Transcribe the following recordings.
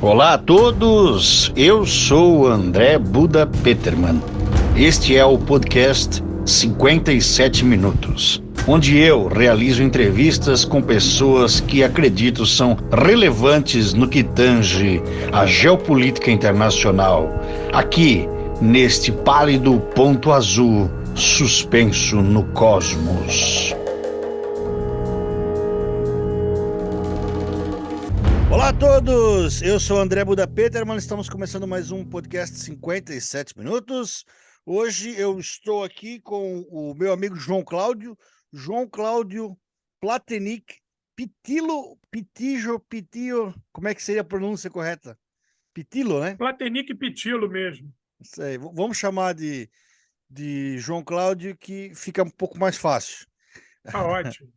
Olá a todos, eu sou André Buda Peterman. Este é o podcast 57 Minutos, onde eu realizo entrevistas com pessoas que acredito são relevantes no que tange a geopolítica internacional, aqui neste pálido ponto azul suspenso no cosmos. Olá a todos, eu sou André Buda Peterman, estamos começando mais um podcast 57 Minutos. Hoje eu estou aqui com o meu amigo João Cláudio Platenic Pitilo, como é que seria a pronúncia correta? Pitilo, né? Platenic Pitilo mesmo. Isso aí, vamos chamar de João Cláudio, que fica um pouco mais fácil. Tá ótimo.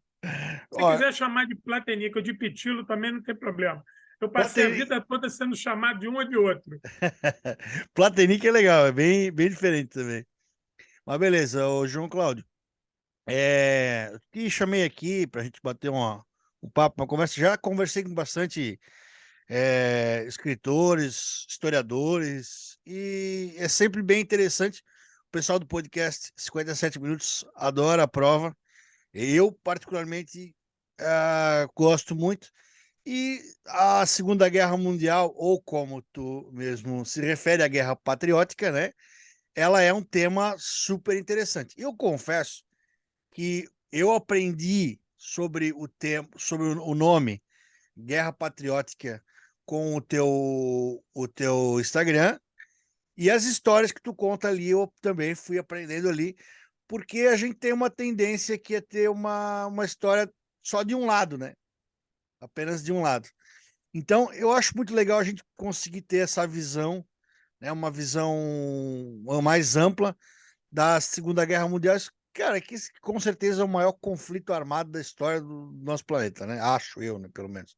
Se Ó, quiser chamar de Platenic ou de Pitilo, também não tem problema. Eu passei a vida toda sendo chamado de um ou de outro. Platenic é legal, é bem diferente também. Mas beleza, o João Cláudio. Te chamei aqui para a gente bater um papo, uma conversa. Já conversei com bastante escritores, historiadores, e é sempre bem interessante. O pessoal do podcast 57 Minutos adora a prova. Eu, particularmente, gosto muito. E a Segunda Guerra Mundial, ou como tu mesmo se refere à Guerra Patriótica, né? Ela é um tema super interessante. Eu confesso que eu aprendi sobre sobre o nome Guerra Patriótica com o teu Instagram, e as histórias que tu conta ali eu também fui aprendendo ali, porque a gente tem uma tendência que é ter uma história só de um lado, né? Apenas de um lado. Então, eu acho muito legal a gente conseguir ter essa visão, né? Uma visão mais ampla da Segunda Guerra Mundial, cara, que com certeza é o maior conflito armado da história do nosso planeta, né? Acho eu, né, pelo menos.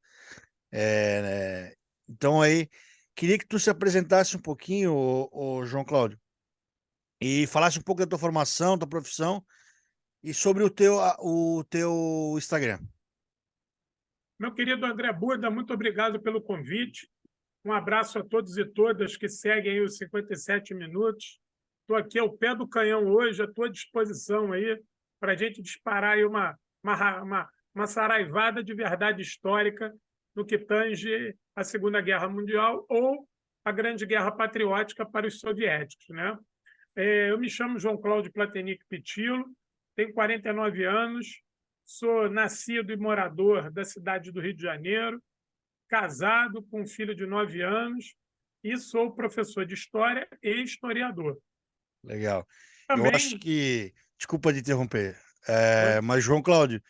Então aí, queria que tu se apresentasse um pouquinho, o João Cláudio, e falasse um pouco da tua formação, tua profissão, e sobre o teu Instagram. Meu querido André Buda, muito obrigado pelo convite. Um abraço a todos e todas que seguem aí os 57 Minutos. Estou aqui ao pé do canhão hoje, à tua disposição aí, para a gente disparar aí uma saraivada de verdade histórica no que tange a Segunda Guerra Mundial ou a Grande Guerra Patriótica para os soviéticos, né? Eu me chamo João Cláudio Platenic Pitilo, tenho 49 anos, sou nascido e morador da cidade do Rio de Janeiro, casado com um filho de 9 anos e sou professor de História e historiador. Legal. Eu acho Também... que, desculpa de interromper, Oi? mas João Cláudio,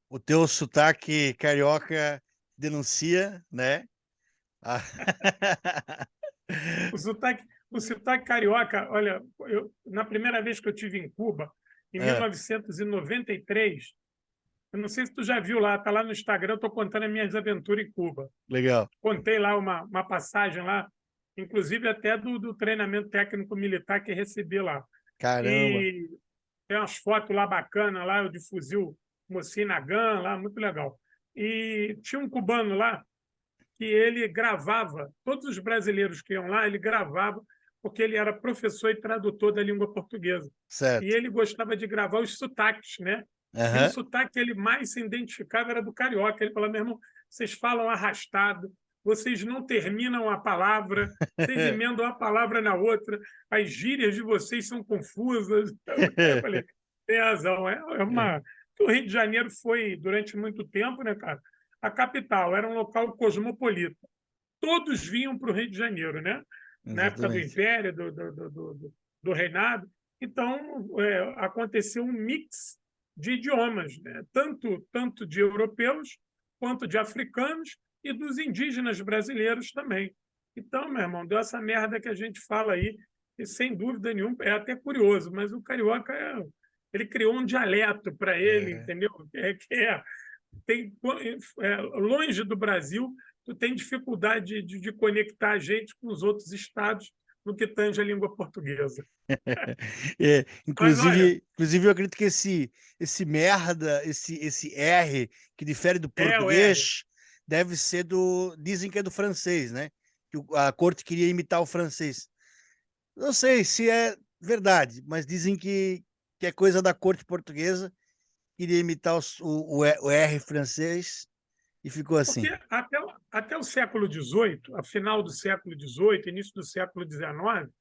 o teu sotaque carioca denuncia, né? Ah, O sotaque carioca, olha, na primeira vez que eu estive em Cuba, em é, 1993, eu não sei se tu já viu lá, está lá no Instagram, eu estou contando as minhas aventuras em Cuba. legal. Contei lá uma passagem lá, inclusive até do treinamento técnico-militar que recebi lá. Caramba. E tem umas fotos lá bacanas, lá, de fuzil Mosin Nagant, lá, muito legal. E tinha um cubano lá que ele gravava, todos os brasileiros que iam lá, ele gravava, porque ele era professor e tradutor da língua portuguesa. E Certo. ele gostava de gravar os sotaques, né? E o Aham. sotaque que ele mais se identificava era do carioca. Ele falava: meu irmão, vocês falam arrastado, vocês não terminam a palavra, vocês emendam a palavra na outra, as gírias de vocês são confusas. Eu falei: tem razão. O Rio de Janeiro foi, durante muito tempo, né, cara, a capital, era um local cosmopolita. Todos vinham para o Rio de Janeiro, né? Na época do Exatamente. Império, do Reinado. Então, aconteceu um mix de idiomas, né? Tanto de europeus quanto de africanos e dos indígenas brasileiros também. Então, meu irmão, deu essa merda que a gente fala aí, e sem dúvida nenhuma, é até curioso, mas o carioca ele criou um dialeto para ele, É. entendeu? Longe do Brasil, tu tem dificuldade de conectar a gente com os outros estados no que tange a língua portuguesa. Mas, olha, Inclusive, eu acredito que esse merda, esse R, que difere do é o R. português, deve ser dizem que é do francês, né? que a corte queria imitar o francês. Não sei se é verdade, mas dizem que é coisa da corte portuguesa, queria imitar o R francês e ficou Porque assim. até o século XVIII, a final do século XVIII, início do século XIX,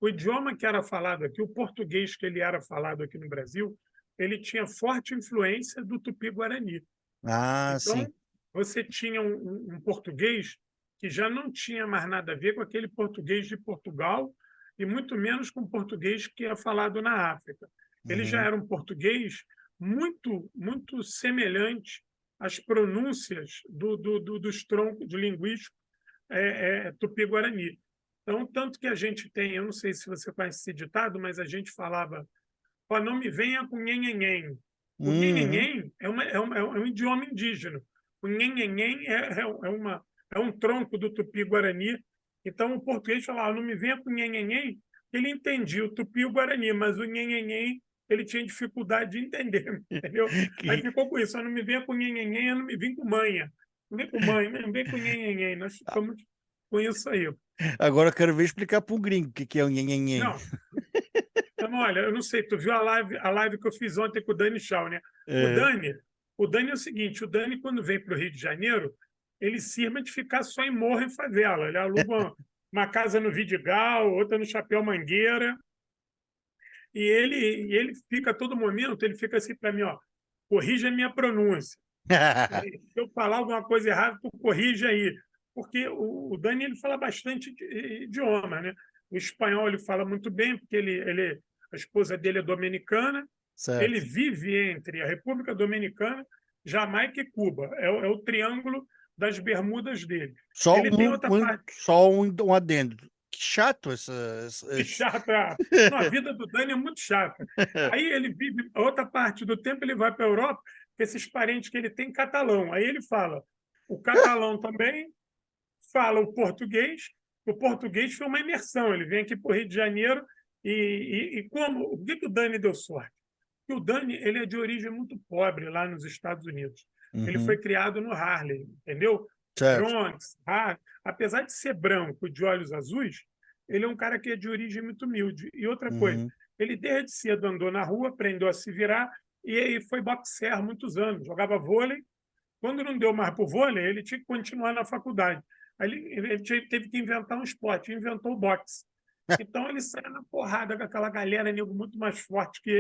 o idioma que era falado aqui, o português que ele era falado aqui no Brasil, ele tinha forte influência do Tupi-Guarani. Ah, sim. Então, você tinha um português que já não tinha mais nada a ver com aquele português de Portugal e muito menos com o português que é falado na África. Ele já Uhum. era um português muito semelhante às pronúncias dos troncos de linguístico tupi-guarani. Então, tanto que a gente tem, eu não sei se você conhece esse ditado, mas a gente falava, "Ó, não me venha com nhenhenhen". O Uhum. nhenhenhen é um idioma indígena. O nhenhenhen é um tronco do tupi-guarani. Então, o português falava, não me venha com nhenhenhen, ele entendia o tupi e o guarani, mas o nhenhenhen ele tinha dificuldade de entender, entendeu? Aí Que- ficou com isso, não me venha com nhenhenhen, eu não me vim com manha. Não vem com manha, não vem com nhenhenhen. Nós ficamos com isso aí. Agora eu quero ver explicar para um gringo o que é o nhenhenhen. Não, então, olha, eu não sei, tu viu a live que eu fiz ontem com o Dani Shaw, né? O É. Dani, o Dani é o seguinte, o Dani, quando vem para o Rio de Janeiro, ele cisma de ficar só em morro e favela. Ele aluga uma casa no Vidigal, outra no Chapéu Mangueira, e ele fica a todo momento, ele fica assim para mim, ó, corrija a minha pronúncia. Se eu falar alguma coisa errada, tu corrige aí. Porque o Dani ele fala bastante idioma, né? O espanhol ele fala muito bem, porque a esposa dele é dominicana. Ele Certo. vive entre a República Dominicana, Jamaica e Cuba. É o triângulo das Bermudas dele. Só Ele tem outra parte. só um adendo. Que chato Que chata. Não, a vida do Dani é muito chata. Aí ele vive, a outra parte do tempo ele vai para a Europa, com esses parentes que ele tem catalão. Aí ele fala o catalão também, fala o português foi uma imersão. Ele vem aqui para o Rio de Janeiro e como? O que o Dani deu sorte? Que o Dani ele é de origem muito pobre lá nos Estados Unidos. Ele foi Uhum. criado no Harlem, entendeu? Certo. Bronx, Harlem. Apesar de ser branco e de olhos azuis, ele é um cara que é de origem muito humilde. E outra coisa, Uhum. ele desde cedo andou na rua, aprendeu a se virar e aí foi boxer há muitos anos, jogava vôlei. Quando não deu mais para o vôlei, ele tinha que continuar na faculdade. Aí ele teve que inventar um esporte, inventou o boxe. Então ele sai na porrada com aquela galera nego muito mais forte que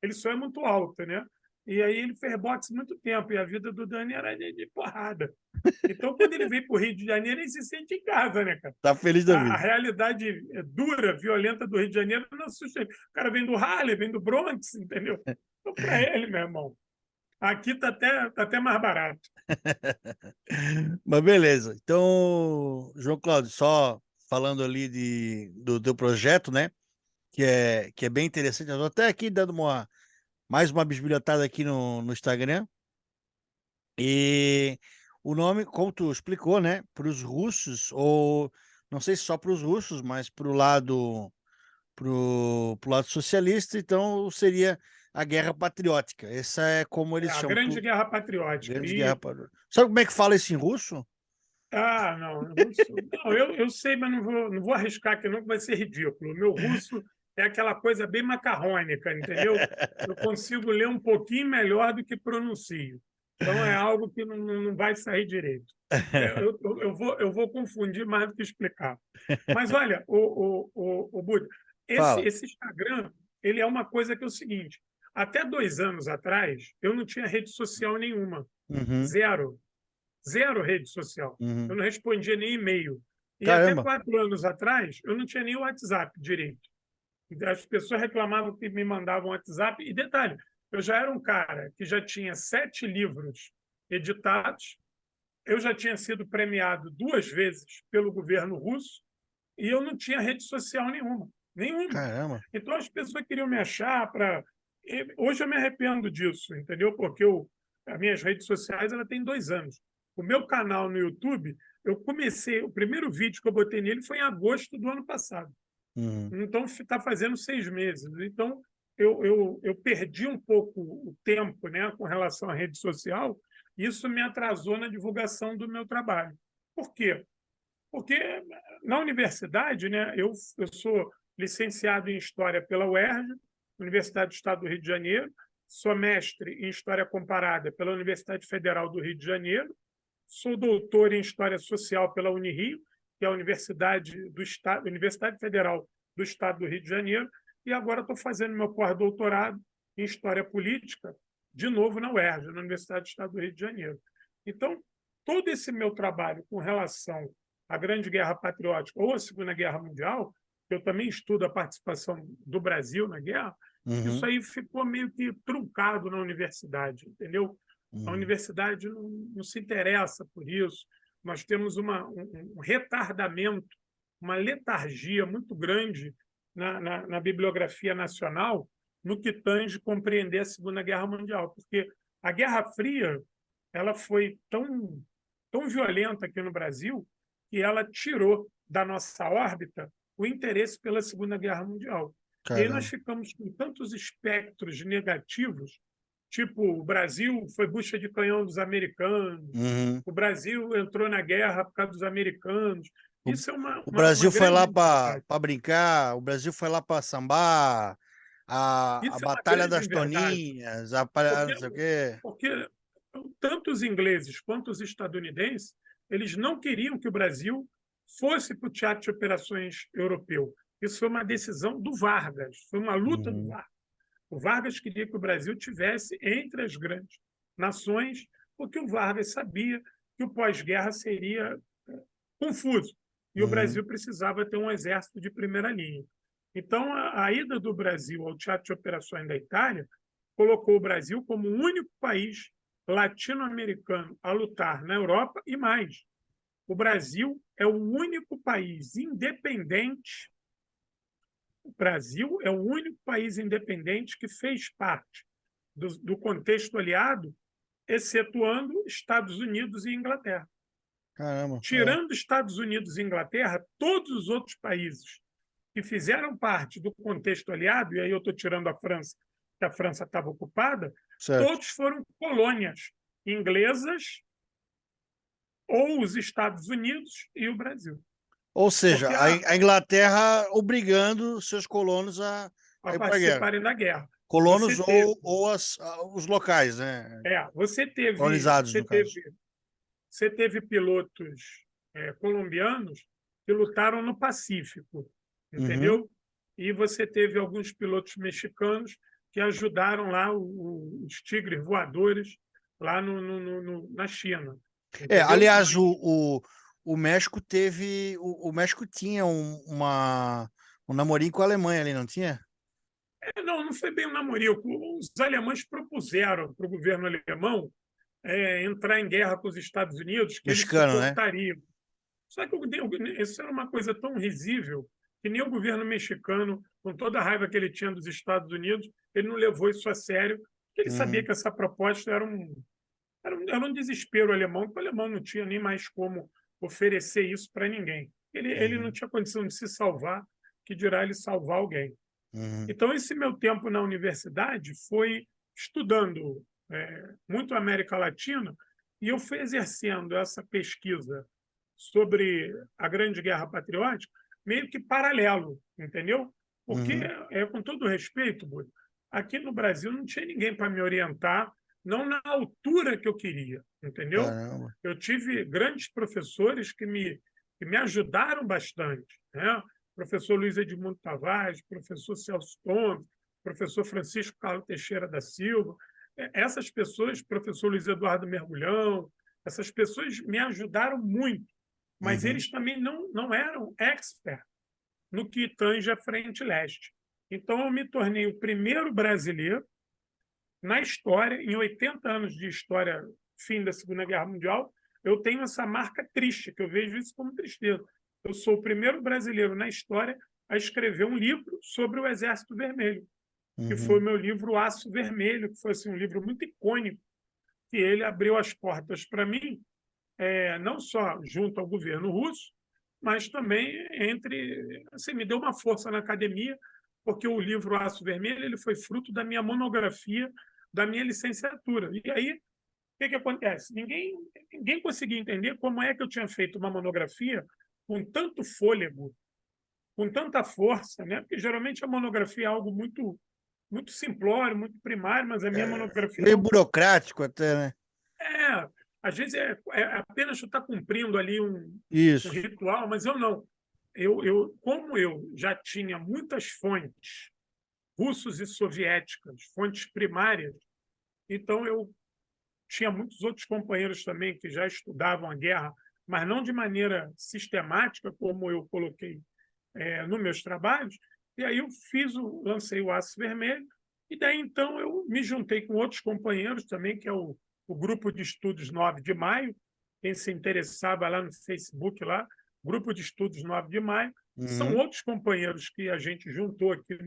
ele só é muito alto, né? E aí ele fez boxe muito tempo, e a vida do Dani era de porrada. Então, quando ele vem para o Rio de Janeiro, ele se sente em casa, né, cara? Tá feliz da A vida. realidade dura, violenta do Rio de Janeiro não assusta ele. O cara vem do Harlem, vem do Bronx, entendeu? Então, para ele, meu irmão, aqui tá até mais barato. Mas beleza. Então, João Cláudio, só falando ali do teu projeto, né? Que é bem interessante. Eu tô até aqui dando mais uma bisbilhotada aqui no Instagram. E o nome, como tu explicou, né? Para os russos, ou não sei se só para os russos, mas pro lado socialista, então seria a Guerra Patriótica. Essa é como É eles a chamam. Grande Guerra Patriótica. Grande Guerra Patriótica. Sabe como é que fala isso em russo? Não, russo. Não, eu sei, mas não vou arriscar aqui, não, que vai ser ridículo. O meu russo é aquela coisa bem macarrônica, entendeu? Eu consigo ler um pouquinho melhor do que pronuncio. Então é algo que não vai sair direito. Eu vou confundir mais do que explicar. Mas olha, o Buda, esse, Fala. esse Instagram, ele é uma coisa que é o seguinte: até 2 anos atrás, eu não tinha rede social nenhuma. Uhum, Zero. Zero rede social. Eu uhum. não respondia nem e-mail. E até Caramba. 4 anos atrás, eu não tinha nem o WhatsApp direito. As pessoas reclamavam que me mandavam WhatsApp. E detalhe, eu já era um cara que já tinha 7 livros editados, eu já tinha sido premiado 2 vezes pelo governo russo e eu não tinha rede social nenhuma. Nenhuma. Caramba. Então as pessoas queriam me achar para. Hoje eu me arrependo disso, entendeu? Porque as minhas redes sociais ela tem 2 anos. O meu canal no YouTube, eu comecei, o primeiro vídeo que eu botei nele foi em agosto do ano passado. Uhum. Então está fazendo 6 meses. Então eu perdi um pouco o tempo, né, com relação à rede social. Isso me atrasou na divulgação do meu trabalho. Por quê? Porque na universidade, né, eu sou licenciado em História pela UERJ, Universidade do Estado do Rio de Janeiro, sou mestre em História Comparada pela Universidade Federal do Rio de Janeiro, sou doutor em História Social pela Unirio, que é a Universidade Federal do Estado do Rio de Janeiro, e agora estou fazendo meu pós-doutorado em História Política, de novo na UERJ, na Universidade do Estado do Rio de Janeiro. Então, todo esse meu trabalho com relação à Grande Guerra Patriótica ou à Segunda Guerra Mundial, eu também estudo a participação do Brasil na guerra, isso aí ficou meio que truncado na universidade, entendeu? A universidade não se interessa por isso. Nós temos um retardamento, uma letargia muito grande na bibliografia nacional no que tange compreender a Segunda Guerra Mundial, porque a Guerra Fria ela foi tão violenta aqui no Brasil que ela tirou da nossa órbita o interesse pela Segunda Guerra Mundial. E aí nós ficamos com tantos espectros negativos, tipo, o Brasil foi bucha de canhão dos americanos, o Brasil entrou na guerra por causa dos americanos. Isso é o Brasil foi lá grande para brincar, o Brasil foi lá para sambar, a Isso é uma Batalha grande das inverdade, Toninhas, não porque, sei o quê. porque tanto os ingleses quanto os estadunidenses eles não queriam que o Brasil fosse para o teatro de operações europeu. Isso foi uma decisão do Vargas, foi uma luta do Vargas. O Vargas queria que o Brasil tivesse entre as grandes nações, porque o Vargas sabia que o pós-guerra seria confuso e o Brasil precisava ter um exército de primeira linha. Então, a ida do Brasil ao teatro de operações da Itália colocou o Brasil como o único país latino-americano a lutar na Europa e mais. O Brasil é o único país independente. O Brasil é o único país independente que fez parte do contexto aliado, excetuando Estados Unidos e Inglaterra. Caramba. Tirando Estados Unidos e Inglaterra, todos os outros países que fizeram parte do contexto aliado, e aí eu estou tirando a França, que a França estava ocupada, Certo. todos foram colônias inglesas ou os Estados Unidos e o Brasil. Ou seja, a Inglaterra obrigando seus colonos a ir para a guerra. Participarem da guerra. Colonos ou os locais, né? Você Colonizados, no caso. teve pilotos colombianos que lutaram no Pacífico, entendeu? E você teve alguns pilotos mexicanos que ajudaram lá os tigres voadores lá na China. Entendeu? Aliás, o México teve. O México tinha um namorinho com a Alemanha ali, não tinha? Não foi bem um namorico. Os alemães propuseram para o governo alemão entrar em guerra com os Estados Unidos, que Mexicano, eles suportariam. Né? Só que isso era uma coisa tão risível que nem o governo mexicano, com toda a raiva que ele tinha dos Estados Unidos, ele não levou isso a sério, porque ele sabia que essa proposta era um desespero alemão, que o alemão não tinha nem mais como oferecer isso para ninguém. Ele não tinha condição de se salvar, que dirá ele salvar alguém. Então, esse meu tempo na universidade foi estudando muito a América Latina e eu fui exercendo essa pesquisa sobre a Grande Guerra Patriótica meio que paralelo, entendeu? Porque, com todo respeito, Budi, aqui no Brasil não tinha ninguém para me orientar, não na altura que eu queria, entendeu? Caramba. Eu tive grandes professores que me ajudaram bastante, né? Professor Luiz Edmundo Tavares, professor Celso Gomes, professor Francisco Carlos Teixeira da Silva. Essas pessoas, professor Luiz Eduardo Mergulhão, essas pessoas me ajudaram muito, mas eles também não eram expert no que tange a Frente Leste. Então, eu me tornei o primeiro brasileiro na história, em 80 anos de história, fim da Segunda Guerra Mundial, eu tenho essa marca triste, que eu vejo isso como tristeza. Eu sou o primeiro brasileiro na história a escrever um livro sobre o Exército Vermelho, que foi o meu livro Aço Vermelho, que foi assim, um livro muito icônico, que ele abriu as portas para mim, não só junto ao governo russo, mas também me deu uma força na academia, porque o livro Aço Vermelho ele foi fruto da minha monografia, da minha licenciatura. E aí, o que acontece? Ninguém conseguia entender como é que eu tinha feito uma monografia com tanto fôlego, com tanta força, né? Porque geralmente a monografia é algo muito, muito simplório, muito primário, mas a minha monografia Meio não. burocrático até, né? É, às vezes é apenas tu estar cumprindo ali um Isso. ritual, mas eu não. Como eu já tinha muitas fontes russos e soviéticas, fontes primárias, então eu tinha muitos outros companheiros também que já estudavam a guerra, mas não de maneira sistemática, como eu coloquei nos meus trabalhos. E aí eu lancei o Aço Vermelho, e daí então eu me juntei com outros companheiros também, que é o Grupo de Estudos 9 de Maio, quem se interessava lá no Facebook, lá, Grupo de Estudos 9 de Maio, são outros companheiros que a gente juntou aqui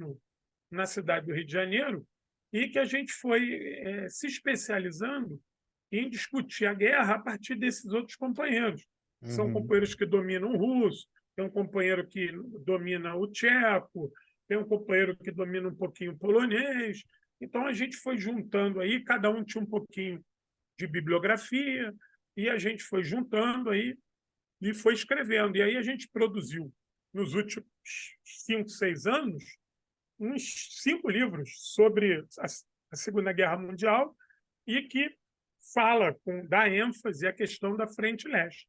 na cidade do Rio de Janeiro, e que a gente foi se especializando em discutir a guerra a partir desses outros companheiros. São companheiros que dominam o russo, tem um companheiro que domina o tcheco, tem um companheiro que domina um pouquinho o polonês. Então, a gente foi juntando aí, cada um tinha um pouquinho de bibliografia, e a gente foi juntando aí e foi escrevendo. E aí a gente produziu, nos últimos 5, 6 anos, uns 5 livros sobre a Segunda Guerra Mundial e que dá ênfase à questão da Frente Leste.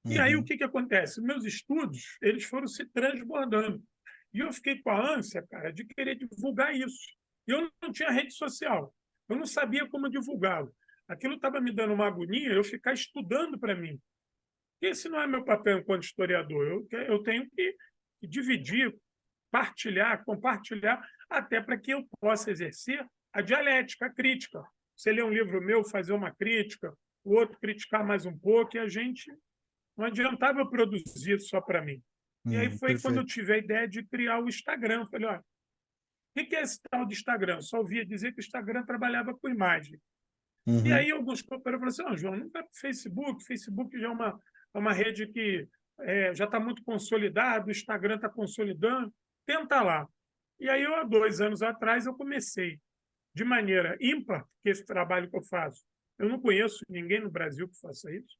E aí o que acontece? Meus estudos eles foram se transbordando. E eu fiquei com a ânsia, cara, de querer divulgar isso. E eu não tinha rede social. Eu não sabia como divulgá-lo. Aquilo estava me dando uma agonia, eu ficar estudando para mim. Esse não é meu papel enquanto historiador. Eu tenho que dividir, partilhar, compartilhar, até para que eu possa exercer a dialética, a crítica. Você lê um livro meu, fazer uma crítica, o outro criticar mais um pouco, e a gente não adiantava eu produzir só para mim. E aí foi quando eu Perfeito. tive a ideia de criar o Instagram. Falei, olha, o que é esse tal de Instagram? Eu só ouvia dizer que o Instagram trabalhava com imagem. E aí alguns companheiros falaram assim, João, não vai para o Facebook, Facebook já é uma rede que já está muito consolidada, o Instagram está consolidando, tenta lá. E aí, há 2 anos atrás, eu comecei de maneira ímpar, que esse trabalho que eu faço, eu não conheço ninguém no Brasil que faça isso,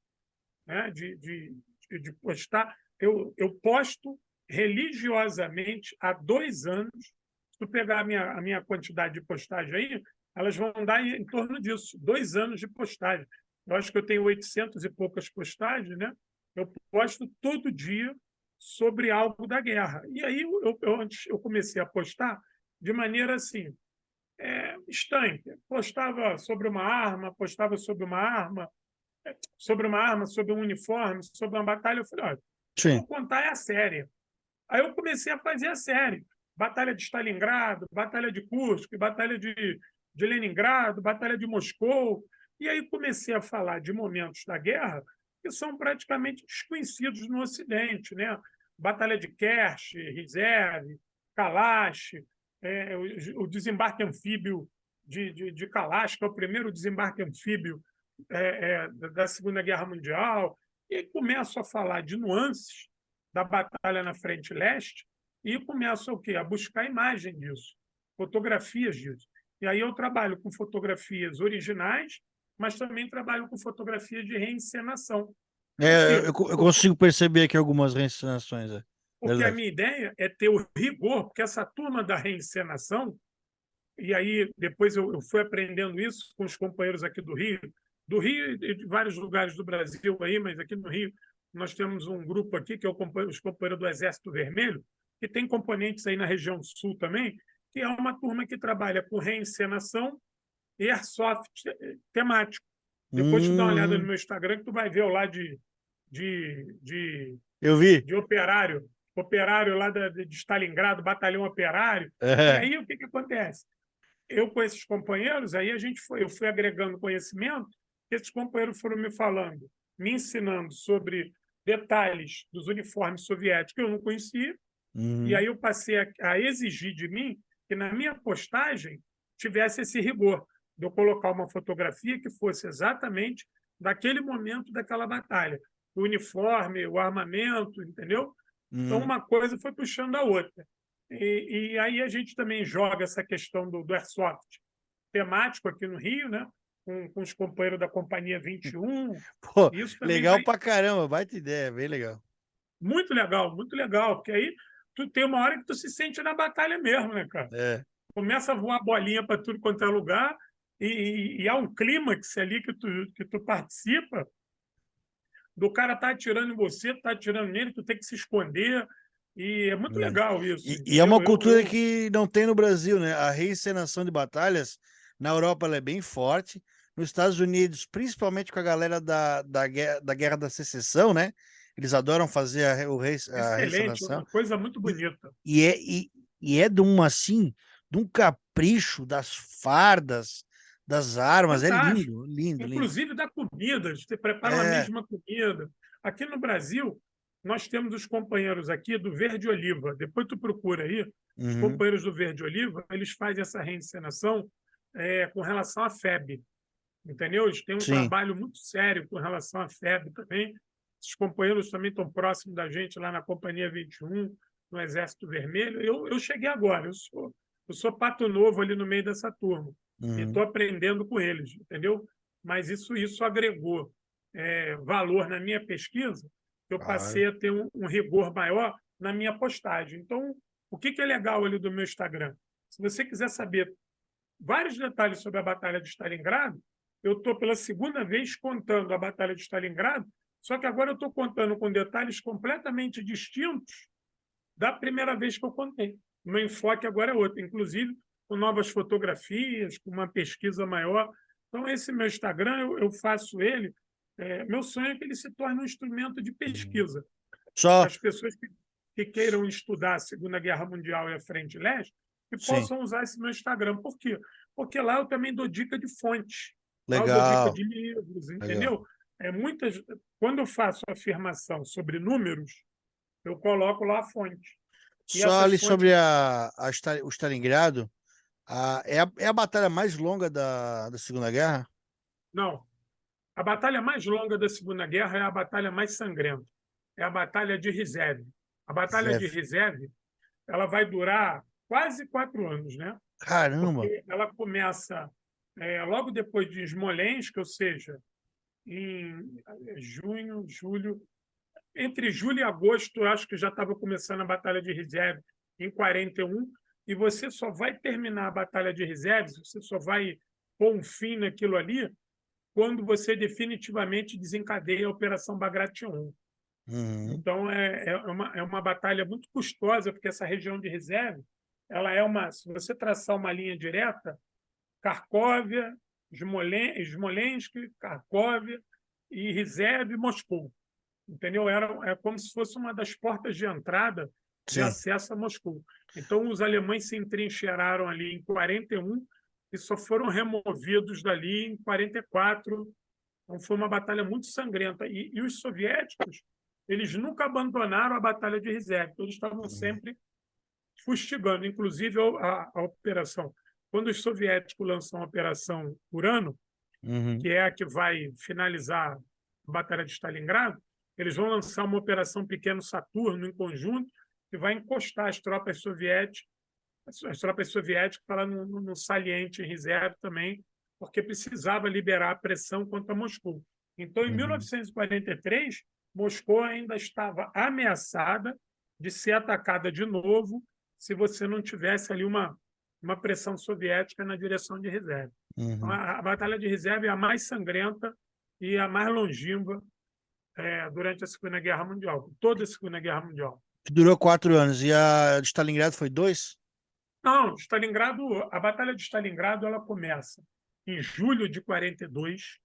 né? de postar. Eu posto religiosamente há 2 anos. Se tu pegar a minha quantidade de postagem aí, elas vão dar em torno disso, 2 anos de postagem. Eu acho que eu tenho 800 e poucas postagens, né? Eu posto todo dia sobre algo da guerra. E aí antes eu comecei a postar de maneira assim, estanque. Postava sobre uma arma, sobre um uniforme, sobre uma batalha. Eu falei, olha, eu Sim. vou contar a série. Aí eu comecei a fazer a série. Batalha de Stalingrado, Batalha de Kursk, Batalha de Leningrado, Batalha de Moscou. E aí comecei a falar de momentos da guerra que são praticamente desconhecidos no Ocidente, né? Batalha de Kerch, Reserve, Kalash, o desembarque anfíbio de Kalash, que é o primeiro desembarque anfíbio da Segunda Guerra Mundial, e começo a falar de nuances da batalha na Frente Leste e começo a buscar imagem disso, fotografias disso. E aí eu trabalho com fotografias originais, mas também trabalho com fotografias de reencenação. Por quê? Eu consigo perceber aqui algumas reencenações. Porque a Verdade. minha ideia é ter o rigor, porque essa turma da reencenação, e aí depois eu fui aprendendo isso com os companheiros aqui do Rio e de vários lugares do Brasil aí, mas aqui no Rio nós temos um grupo aqui que é os companheiros do Exército Vermelho, que tem componentes aí na região sul também, que é uma turma que trabalha com reencenação e airsoft temático. Depois tu dá uma olhada no Uhum. meu Instagram que tu vai ver eu lá de, de, Eu vi. de operário lá de Stalingrado, batalhão operário. E É. aí o que acontece? Eu com esses companheiros, aí eu fui agregando conhecimento, esses companheiros foram me falando, me ensinando sobre detalhes dos uniformes soviéticos que eu não conhecia, e aí eu passei a exigir de mim que na minha postagem tivesse esse rigor, de eu colocar uma fotografia que fosse exatamente daquele momento daquela batalha, o uniforme, o armamento, entendeu? Então, uma coisa foi puxando a outra. E aí a gente também joga essa questão do airsoft temático aqui no Rio, né? Com os companheiros da Companhia 21. Pô, E isso também legal vai. pra caramba, baita ideia, bem legal. muito legal, porque aí tu tem uma hora que tu se sente na batalha mesmo, né, cara? É. Começa a voar bolinha para tudo quanto é lugar, e há um clímax ali que tu participa, do cara tá atirando em você, tá atirando nele, tu tem que se esconder, e é muito É. legal isso, E é uma entendeu? cultura que não tem no Brasil, né? A reencenação de batalhas, na Europa ela é bem forte, nos Estados Unidos, principalmente com a galera da Guerra da Secessão, né? Eles adoram fazer a Excelente, reencenação. uma coisa muito E, bonita. e, é, e, e é de um, assim, de um capricho das fardas, das armas, é Fantástico. lindo, lindo, lindo. Inclusive da comida, eles preparam a É, mesma comida. Aqui no Brasil, nós temos os companheiros aqui do Verde Oliva. Depois tu procura aí, os uhum, companheiros do Verde Oliva, eles fazem essa reencenação com relação à FEB, entendeu? Eles têm um sim, trabalho muito sério com relação à FEB também. Esses companheiros também estão próximos da gente lá na Companhia 21, no Exército Vermelho. Eu cheguei agora, eu sou pato novo ali no meio dessa turma e uhum, estou aprendendo com eles, entendeu? Mas isso agregou valor na minha pesquisa, eu claro. passei a ter um rigor maior na minha postagem. Então, o que é legal ali do meu Instagram? Se você quiser saber vários detalhes sobre a Batalha de Stalingrado, eu estou pela segunda vez contando a Batalha de Stalingrado, só que agora eu estou contando com detalhes completamente distintos da primeira vez que eu contei. O meu enfoque agora é outro, inclusive com novas fotografias, com uma pesquisa maior. Então, esse meu Instagram, eu faço ele. Meu sonho é que ele se torne um instrumento de Uhum. pesquisa. Só, As pessoas que queiram estudar a Segunda Guerra Mundial e a Frente Leste, que sim, possam usar esse meu Instagram. Por quê? Porque lá eu também dou dica de fontes. Lá eu dou dica legal, de livros, legal. entendeu? Quando eu faço afirmação sobre números, eu coloco lá a fonte. E Só essas ali fontes. sobre o Stalingrado, é a batalha mais longa da Segunda Guerra? Não. A batalha mais longa da Segunda Guerra é a batalha mais sangrenta. É a Batalha de Rizeve. A Batalha de Zev. Rizeve ela vai durar quase 4 anos, né? Caramba! Porque ela começa logo depois de Smolensk, ou seja, em junho, julho, entre julho e agosto, eu acho que já estava começando a Batalha de Rizeve, em 41, e você só vai terminar a Batalha de Rizeve, você só vai pôr um fim naquilo ali, quando você definitivamente desencadeia a Operação Bagration. Uhum, Então, é uma batalha muito custosa, porque essa região de Rizeve, ela é uma, se você traçar uma linha direta, Kharkovia, Smolensk, Kharkovia e Rizeve e Moscou. Entendeu? É como se fosse uma das portas de entrada de sim. acesso a Moscou. Então, os alemães se entrincheiraram ali em 41 e só foram removidos dali em 44. Então, foi uma batalha muito sangrenta. E os soviéticos, eles nunca abandonaram a Batalha de Rizeve. Eles estavam Uhum, sempre fustigando, inclusive a operação. Quando os soviéticos lançam a Operação Urano, uhum, que é a que vai finalizar a Batalha de Stalingrado, eles vão lançar uma Operação Pequeno Saturno em conjunto, que vai encostar as tropas soviéticas para no saliente em Rizeve também, porque precisava liberar a pressão contra Moscou. Então, em uhum, 1943, Moscou ainda estava ameaçada de ser atacada de novo se você não tivesse ali uma pressão soviética na direção de Rizeve. Então, uhum. a Batalha de Rizeve é a mais sangrenta e a mais longínqua durante a Segunda Guerra Mundial, toda a Segunda Guerra Mundial. Que durou 4 anos. E a de Stalingrado foi 2? Não, a Batalha de Stalingrado ela começa em julho de 42,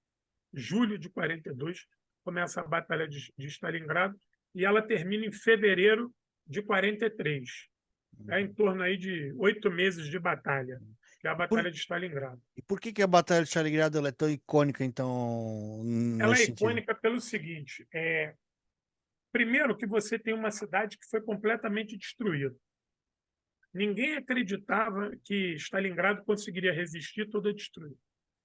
julho de 42, começa a Batalha de Stalingrado e ela termina em fevereiro de 43. É em Uhum. torno aí de 8 meses de batalha, que é a Por, Batalha de Stalingrado. e por que a Batalha de Stalingrado ela é tão icônica, então, Ela é nesse sentido? icônica pelo seguinte: primeiro, que você tem uma cidade que foi completamente destruída. Ninguém acreditava que Stalingrado conseguiria resistir toda destruída.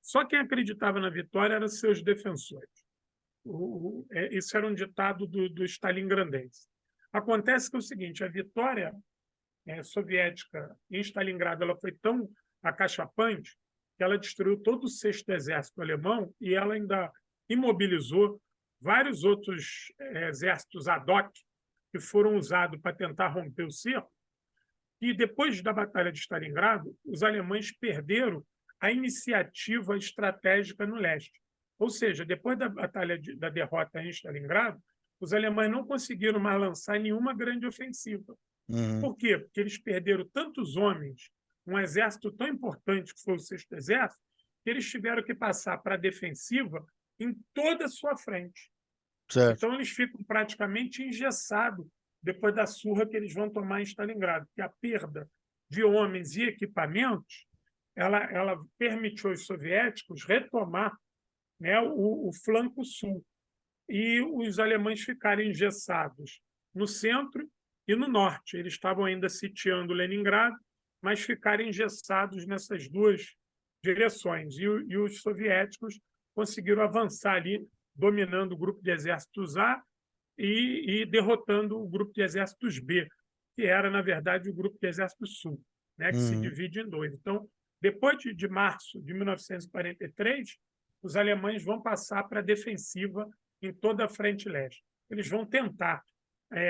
Só quem acreditava na vitória eram seus defensores. Isso era um ditado do Stalingrandense. Acontece que é o seguinte: a vitória soviética em Stalingrado ela foi tão acachapante que ela destruiu todo o sexto exército alemão e ela ainda imobilizou vários outros exércitos ad hoc que foram usados para tentar romper o cerco. E depois da Batalha de Stalingrado, os alemães perderam a iniciativa estratégica no leste. Ou seja, depois da da derrota em Stalingrado, os alemães não conseguiram mais lançar nenhuma grande ofensiva. Por quê? Porque eles perderam tantos homens, um exército tão importante que foi o Sexto Exército, que eles tiveram que passar para a defensiva em toda a sua frente. Certo. Então, eles ficam praticamente engessados depois da surra que eles vão tomar em Stalingrado, porque a perda de homens e equipamentos ela permitiu aos soviéticos retomar, né, o flanco sul e os alemães ficarem engessados no centro e no norte. Eles estavam ainda sitiando Leningrado, mas ficaram engessados nessas duas direções. E os soviéticos conseguiram avançar ali, dominando o grupo de exércitos A e derrotando o grupo de exércitos B, que era, na verdade, o grupo de exércitos Sul, né, que se divide em dois. Então, depois de março de 1943, os alemães vão passar para a defensiva em toda a frente leste. Eles vão tentar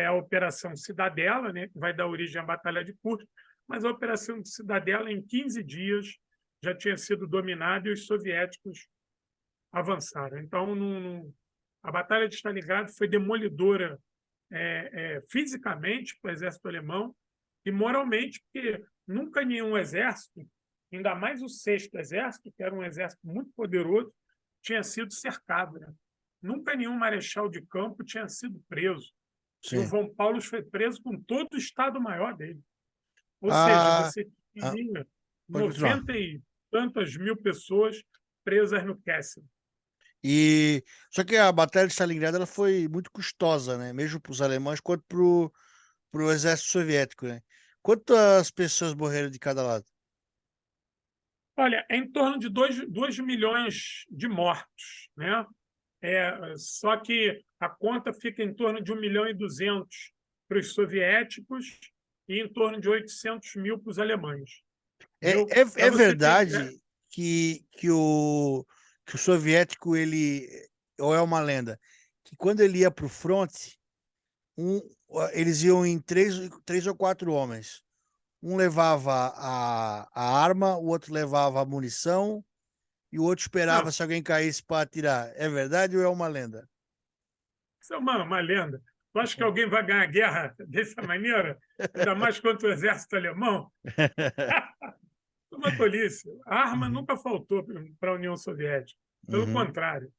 a Operação Cidadela, né, que vai dar origem à Batalha de Kursk, mas a Operação Cidadela, em 15 dias, já tinha sido dominada e os soviéticos avançaram. Então, a Batalha de Stalingrado foi demolidora fisicamente para o exército alemão e moralmente, porque nunca nenhum exército, ainda mais o Sexto Exército, que era um exército muito poderoso, tinha sido cercado. Né? Nunca nenhum marechal de campo tinha sido preso. Sim. E o Von Paulus foi preso com todo o Estado-Maior dele. Ou seja, Ah, você tinha pode continuar. 90 e tantas mil pessoas presas no Kessel. E só que a Batalha de Stalingrado ela foi muito custosa, né? Mesmo para os alemães quanto para o exército soviético, né? Quantas pessoas morreram de cada lado? Olha, é em torno de 2 milhões de mortos, né? Só que a conta fica em torno de 1 milhão e 200 para os soviéticos e em torno de 800 mil para os alemães. Entendeu? É verdade que o soviético, ele, ou é uma lenda, que quando ele ia para o fronte, eles iam em três ou quatro homens. Um levava a arma, o outro levava a munição e o outro esperava Não, se alguém caísse para atirar. É verdade ou é uma lenda? isso é uma lenda. Tu acha que alguém vai ganhar a guerra dessa maneira? Ainda mais contra o exército alemão? Uma tolice. A arma nunca faltou para a União Soviética. Pelo Uhum, contrário,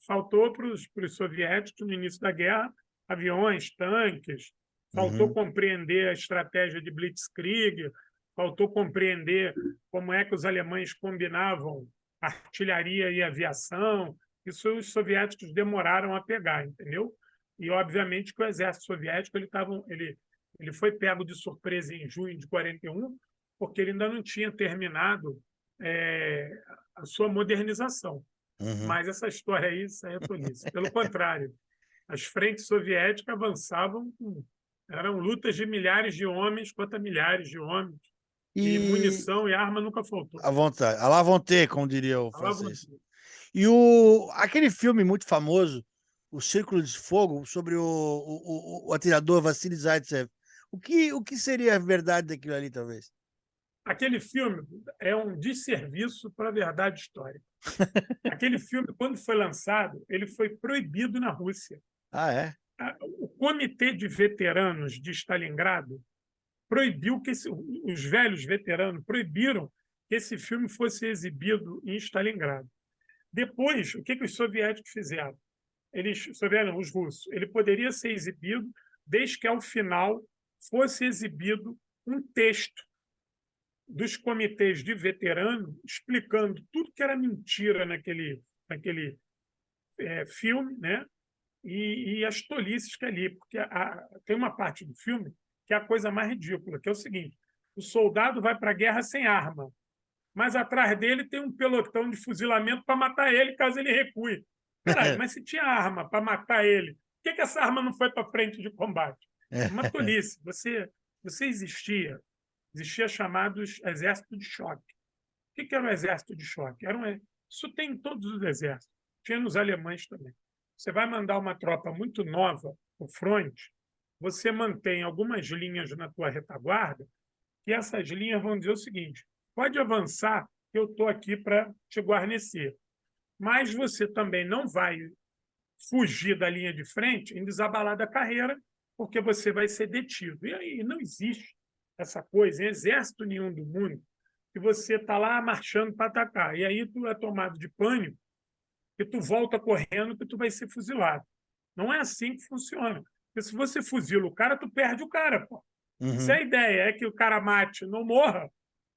faltou para os soviéticos, no início da guerra, aviões, tanques, faltou uhum. compreender a estratégia de Blitzkrieg, faltou compreender como é que os alemães combinavam artilharia e aviação. Isso os soviéticos demoraram a pegar, entendeu? E, obviamente, que o exército soviético ele foi pego de surpresa em junho de 41, porque ele ainda não tinha terminado a sua modernização. Uhum. Mas essa história aí, isso aí é tolice. Pelo contrário, as frentes soviéticas avançavam, eram lutas de milhares de homens contra milhares de homens, e E munição e arma nunca faltou. à vontade, à la volonté, como diria o Lá francês. você. E aquele filme muito famoso, O Círculo de Fogo, sobre o atirador Vassili Zaitsev. O que seria a verdade daquilo ali, talvez? Aquele filme é um desserviço para a verdade histórica. Aquele filme, quando foi lançado, ele foi proibido na Rússia. Ah, é? O Comitê de Veteranos de Stalingrado proibiu que os velhos veteranos proibiram que esse filme fosse exibido em Stalingrado. Depois, o que os soviéticos fizeram? Os russos, ele poderia ser exibido desde que ao final fosse exibido um texto dos comitês de veteranos explicando tudo que era mentira naquele filme, né? E as tolices que ali, porque tem uma parte do filme que é a coisa mais ridícula, que é o seguinte: o soldado vai para a guerra sem arma, mas atrás dele tem um pelotão de fuzilamento para matar ele caso ele recue. Caralho, mas se tinha arma para matar ele, por que essa arma não foi para frente de combate? Uma tolice. Você existia chamados exército de choque. O que era o exército de choque? Isso tem em todos os exércitos. Tinha nos alemães também. Você vai mandar uma tropa muito nova para o fronte, você mantém algumas linhas na tua retaguarda, que essas linhas vão dizer o seguinte: pode avançar, eu estou aqui para te guarnecer. Mas você também não vai fugir da linha de frente em desabalar da carreira, porque você vai ser detido. E aí não existe essa coisa em exército nenhum do mundo que você está lá marchando para atacar. E aí tu é tomado de pânico e tu volta correndo que tu vai ser fuzilado. Não é assim que funciona. Porque se você fuzila o cara, tu perde o cara, pô. Se a ideia é que o cara mate, não morra,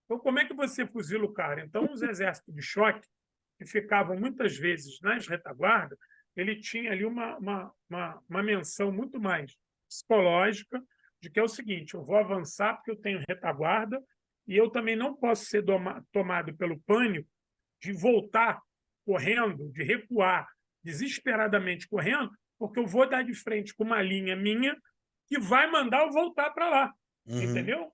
então como é que você fuzila o cara? Então, os exércitos de choque, que ficavam muitas vezes nas retaguardas, ele tinha ali uma menção muito mais psicológica de que é o seguinte: eu vou avançar porque eu tenho retaguarda e eu também não posso ser tomado pelo pânico de voltar correndo, de recuar desesperadamente correndo, porque eu vou dar de frente com uma linha minha que vai mandar eu voltar para lá. Entendeu?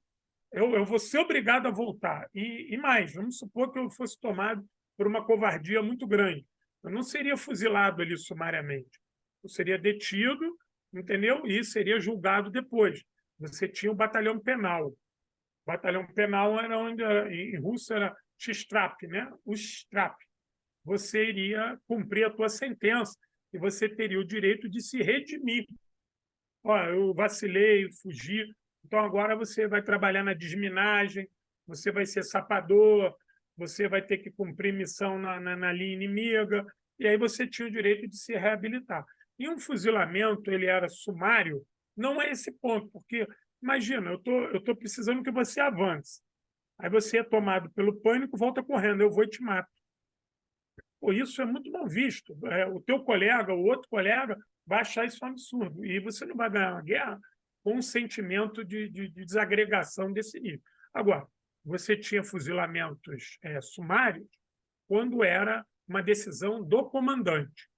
Eu vou ser obrigado a voltar. E mais, vamos supor que eu fosse tomado por uma covardia muito grande. Eu não seria fuzilado ali sumariamente. Eu seria detido, entendeu? E seria julgado depois. Você tinha o batalhão penal. O batalhão penal era onde, em russo, era Shtrap, né? O Shtrap. Você iria cumprir a tua sentença e você teria o direito de se redimir. Olha, eu vacilei, fugi, então agora você vai trabalhar na desminagem, você vai ser sapador, você vai ter que cumprir missão na linha inimiga, e aí você tinha o direito de se reabilitar. E um fuzilamento, ele era sumário, não é esse ponto, porque, imagina, eu tô precisando que você avance. Aí você é tomado pelo pânico, volta correndo, eu vou e te mato. Pô, isso é muito mal visto. O teu colega, o outro colega, vai achar isso um absurdo. E você não vai ganhar uma guerra com um sentimento de desagregação desse nível. Agora, você tinha fuzilamentos sumários quando era uma decisão do comandante.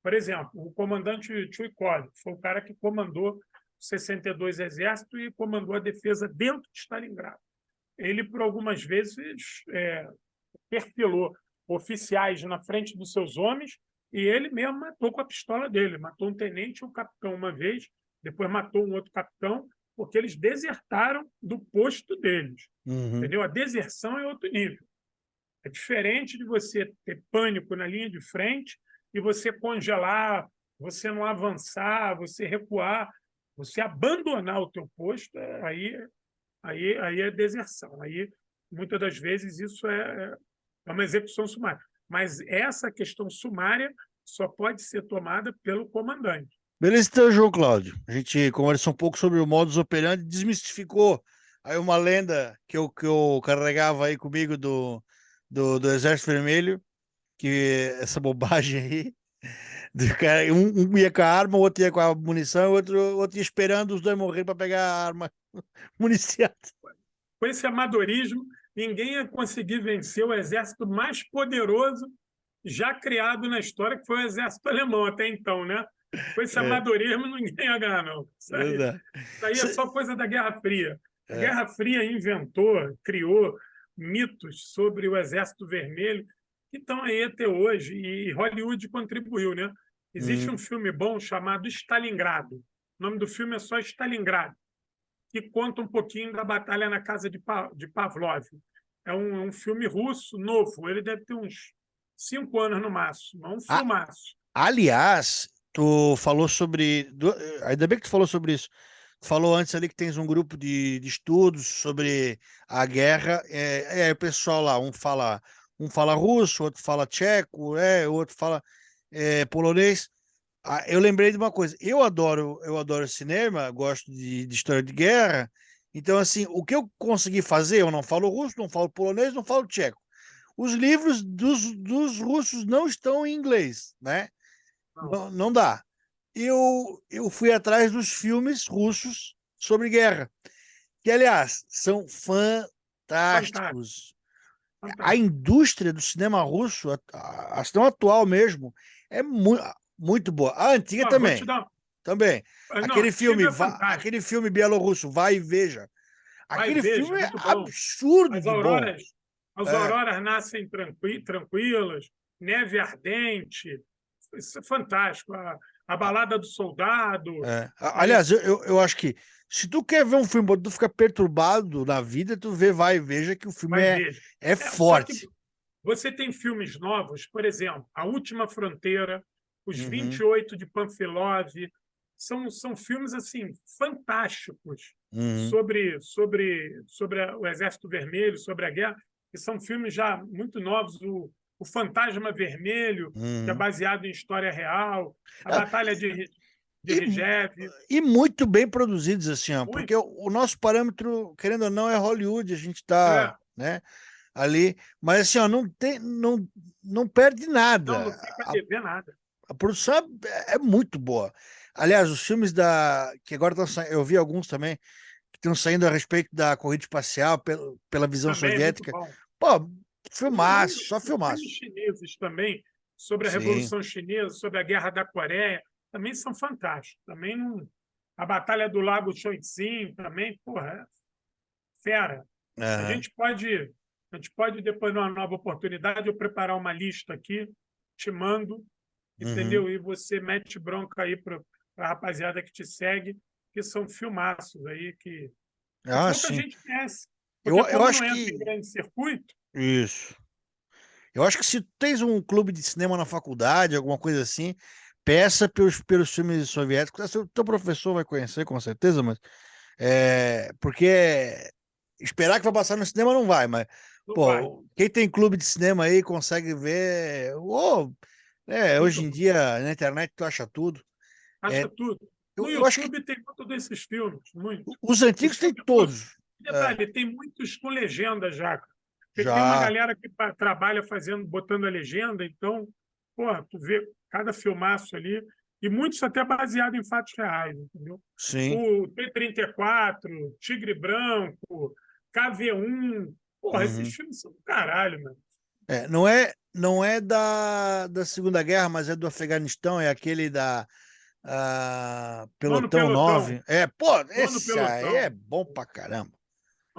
Por exemplo, o comandante Chuikov foi o cara que comandou 62 Exércitos e comandou a defesa dentro de Stalingrado. Ele, por algumas vezes, perfilou oficiais na frente dos seus homens e ele mesmo matou com a pistola dele. Matou um tenente e um capitão uma vez, depois matou um outro capitão, porque eles desertaram do posto deles. Entendeu? A deserção é outro nível. É diferente de você ter pânico na linha de frente e você congelar, você não avançar, você recuar, você abandonar o teu posto, aí é deserção. Aí, muitas das vezes, isso é uma execução sumária. Mas essa questão sumária só pode ser tomada pelo comandante. Beleza, então, João Cláudio. A gente conversou um pouco sobre o modus operandi, desmistificou aí uma lenda que eu carregava aí comigo do Exército Vermelho, que essa bobagem aí, do cara, um ia com a arma, o outro ia com a munição, o outro ia esperando os dois morrer para pegar a arma municiada. Com esse amadorismo, ninguém ia conseguir vencer o exército mais poderoso já criado na história, que foi o exército alemão até então, né? Com esse amadorismo, ninguém ia ganhar, não. Isso aí é só coisa da Guerra Fria. A Guerra Fria inventou, criou mitos sobre o Exército Vermelho que estão aí até hoje, e Hollywood contribuiu, né? Existe um filme bom chamado Stalingrado. O nome do filme é só Stalingrado, que conta um pouquinho da batalha na casa de Pavlov. É um filme russo novo, ele deve ter uns 5 anos no máximo, é um filmaço. Aliás, tu falou sobre... Ainda bem que tu falou sobre isso. Tu falou antes ali que tens um grupo de estudos sobre a guerra. O pessoal lá, um fala russo, outro fala tcheco, outro fala polonês. Eu lembrei de uma coisa. Eu adoro cinema, gosto de história de guerra. Então, assim, o que eu consegui fazer, eu não falo russo, não falo polonês, não falo tcheco. Os livros dos russos não estão em inglês, né? Não dá. Eu fui atrás dos filmes russos sobre guerra, que, aliás, são fantásticos. A indústria do cinema russo, a cinema atual mesmo, é muito boa. A antiga também. Também. Aquele filme bielorrusso, Vai e Veja. Aquele filme é absurdo de bom. As auroras nascem tranquilas, neve ardente. Isso é fantástico. A Balada do Soldado. Aliás, eu acho que se tu quer ver um filme, tu fica perturbado na vida, tu vai e veja que o filme é Só que forte. você tem filmes novos, por exemplo, A Última Fronteira, Os 28 de Panfilov, são filmes assim fantásticos sobre o Exército Vermelho, sobre a guerra, que são filmes já muito novos. O Fantasma Vermelho, que é baseado em história real, a Batalha de Rizhev. E muito bem produzidos, assim, ó, porque o nosso parâmetro, querendo ou não, é Hollywood, a gente está, né, ali, mas assim, ó, não perde nada. Não fica a dever nada. A produção é muito boa. Aliás, os filmes que agora estão saindo, eu vi alguns também, que estão saindo a respeito da corrida espacial pela visão Também soviética. É muito bom. Pô, filmaço, só filmaço. Os filmes chineses também, sobre a Sim. Revolução Chinesa, sobre a Guerra da Coreia, também são fantásticos. Também não... A Batalha do Lago Chongqing também, porra, fera. A gente pode, depois, numa nova oportunidade, eu preparar uma lista aqui, te mando, entendeu? E você mete bronca aí para a rapaziada que te segue, que são filmaços aí que pouca gente conhece. Porque eu acho não entra que em grande circuito. isso. Eu acho que se tens um clube de cinema na faculdade, alguma coisa assim, peça pelos filmes soviéticos. O teu professor vai conhecer, com certeza, mas porque esperar que vai passar no cinema não vai, mas Não vai. pô, quem tem clube de cinema aí consegue ver. Hoje em Bom. dia na internet tu acha tudo. Acha tudo. No Eu acho que YouTube tem muito desses filmes, muito. os antigos tem todos. Detalhe, tem muitos com legenda já. Porque tem uma Já. galera que trabalha botando a legenda, então, porra, tu vê cada filmaço ali, e muitos até baseados em fatos reais, entendeu? Sim. O T-34, Tigre Branco, KV-1, porra, esses filmes são do caralho, mano. Não é da Segunda Guerra, mas é do Afeganistão, é aquele da Pelotão 9. Esse aí é bom pra caramba.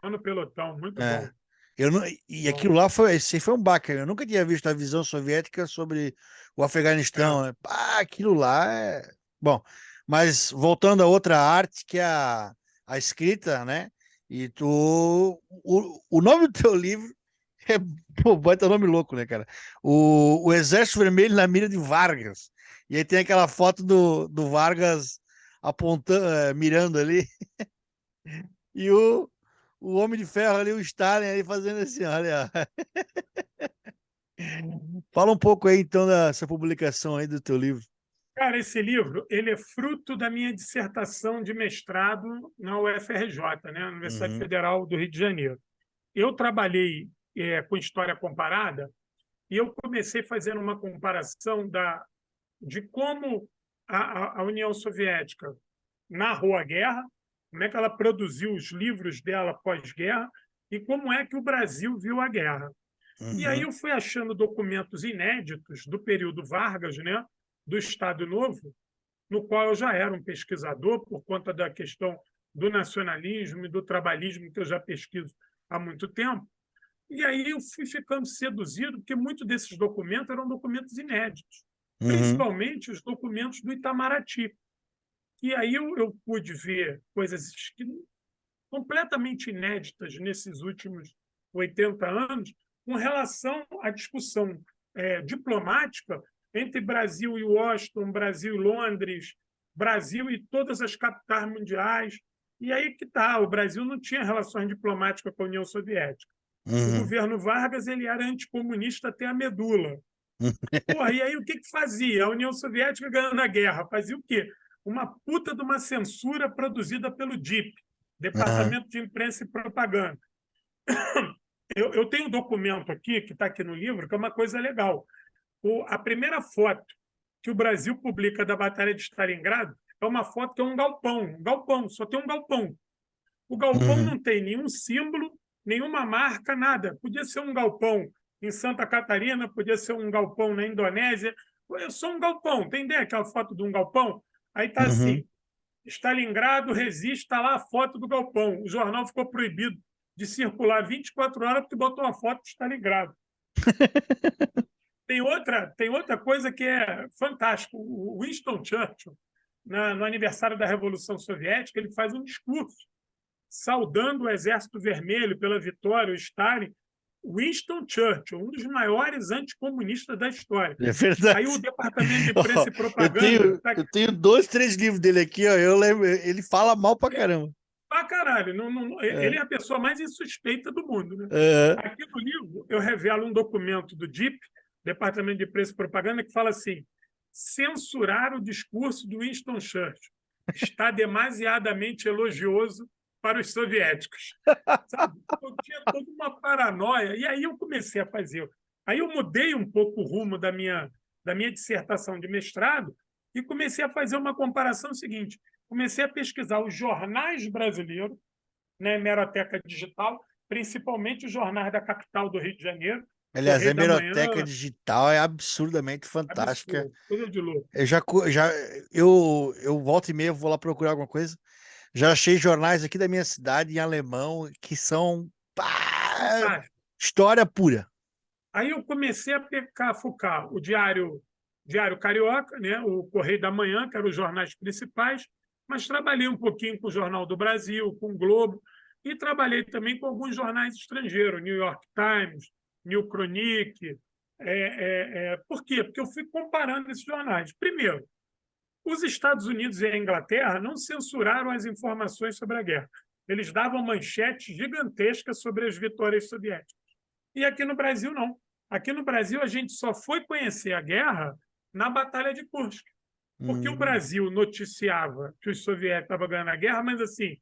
No Pelotão, muito bom. Aquilo lá esse foi um baque. Eu nunca tinha visto a visão soviética sobre o Afeganistão. Né? Aquilo lá é bom. Mas voltando a outra arte, que é a escrita, né? E o nome do teu livro é, baita nome louco, né, cara? O Exército Vermelho na mira de Vargas. E aí tem aquela foto do Vargas apontando, mirando ali. E o Homem de Ferro ali, o Stalin ali fazendo assim, olha. Fala um pouco aí, então, dessa publicação aí do teu livro. Cara, esse livro ele é fruto da minha dissertação de mestrado na UFRJ, né, Universidade Federal do Rio de Janeiro. Eu trabalhei com história comparada e eu comecei fazendo uma comparação de como a União Soviética narrou a guerra, como é que ela produziu os livros dela pós-guerra e como é que o Brasil viu a guerra. E aí eu fui achando documentos inéditos do período Vargas, né, do Estado Novo, no qual eu já era um pesquisador por conta da questão do nacionalismo e do trabalhismo que eu já pesquiso há muito tempo. E aí eu fui ficando seduzido, porque muitos desses documentos eram documentos inéditos, principalmente os documentos do Itamaraty. E aí eu pude ver coisas completamente inéditas nesses últimos 80 anos com relação à discussão diplomática entre Brasil e Washington, Brasil e Londres, Brasil e todas as capitais mundiais. E aí que está, o Brasil não tinha relações diplomáticas com a União Soviética. O governo Vargas ele era anticomunista até a medula. Porra, e aí o que fazia? A União Soviética ganhando a guerra. Fazia o quê? Uma puta de uma censura produzida pelo DIP, Departamento de Imprensa e Propaganda. Eu tenho um documento aqui, que está aqui no livro, que é uma coisa legal. A primeira foto que o Brasil publica da Batalha de Stalingrado é uma foto que é um galpão, só tem um galpão. O galpão não tem nenhum símbolo, nenhuma marca, nada. Podia ser um galpão em Santa Catarina, podia ser um galpão na Indonésia. É só um galpão. Tem ideia aquela foto de um galpão? Aí está assim, Stalingrado resiste, está lá a foto do galpão. O jornal ficou proibido de circular 24 horas porque botou uma foto de Stalingrado. tem outra coisa que é fantástica. O Winston Churchill, no aniversário da Revolução Soviética, ele faz um discurso saudando o Exército Vermelho pela vitória, o Stalin. Winston Churchill, um dos maiores anticomunistas da história. É verdade. Aí o Departamento de Imprensa e Eu Propaganda... eu tenho 2, 3 livros dele aqui, ó, eu lembro, ele fala mal pra caramba. Pra caralho. Ele é a pessoa mais insuspeita do mundo. Né? Aqui no livro, eu revelo um documento do DIP, Departamento de Imprensa e Propaganda, que fala assim: censurar o discurso do Winston Churchill está demasiadamente elogioso para os soviéticos. Sabe? Eu tinha toda uma paranoia. E aí eu comecei a fazer. Aí eu mudei um pouco o rumo da minha dissertação de mestrado e comecei a fazer uma comparação seguinte. Comecei a pesquisar os jornais brasileiros, né, hemeroteca digital, principalmente os jornais da capital do Rio de Janeiro. Aliás, a Correio da hemeroteca Manhã, digital é absurdamente fantástica. absurdo, coisa de louco. Eu volta e meia vou lá procurar alguma coisa. Já achei jornais aqui da minha cidade em alemão que são Fantástico. história pura. Aí eu comecei a focar o Diário Carioca, né, o Correio da Manhã, que eram os jornais principais, mas trabalhei um pouquinho com o Jornal do Brasil, com o Globo, e trabalhei também com alguns jornais estrangeiros, New York Times, New Chronique. Por quê? Porque eu fui comparando esses jornais. Primeiro, os Estados Unidos e a Inglaterra não censuraram as informações sobre a guerra. Eles davam manchetes gigantescas sobre as vitórias soviéticas. E aqui no Brasil, não. Aqui no Brasil, a gente só foi conhecer a guerra na Batalha de Kursk. Porque o Brasil noticiava que os soviéticos estavam ganhando a guerra, mas assim,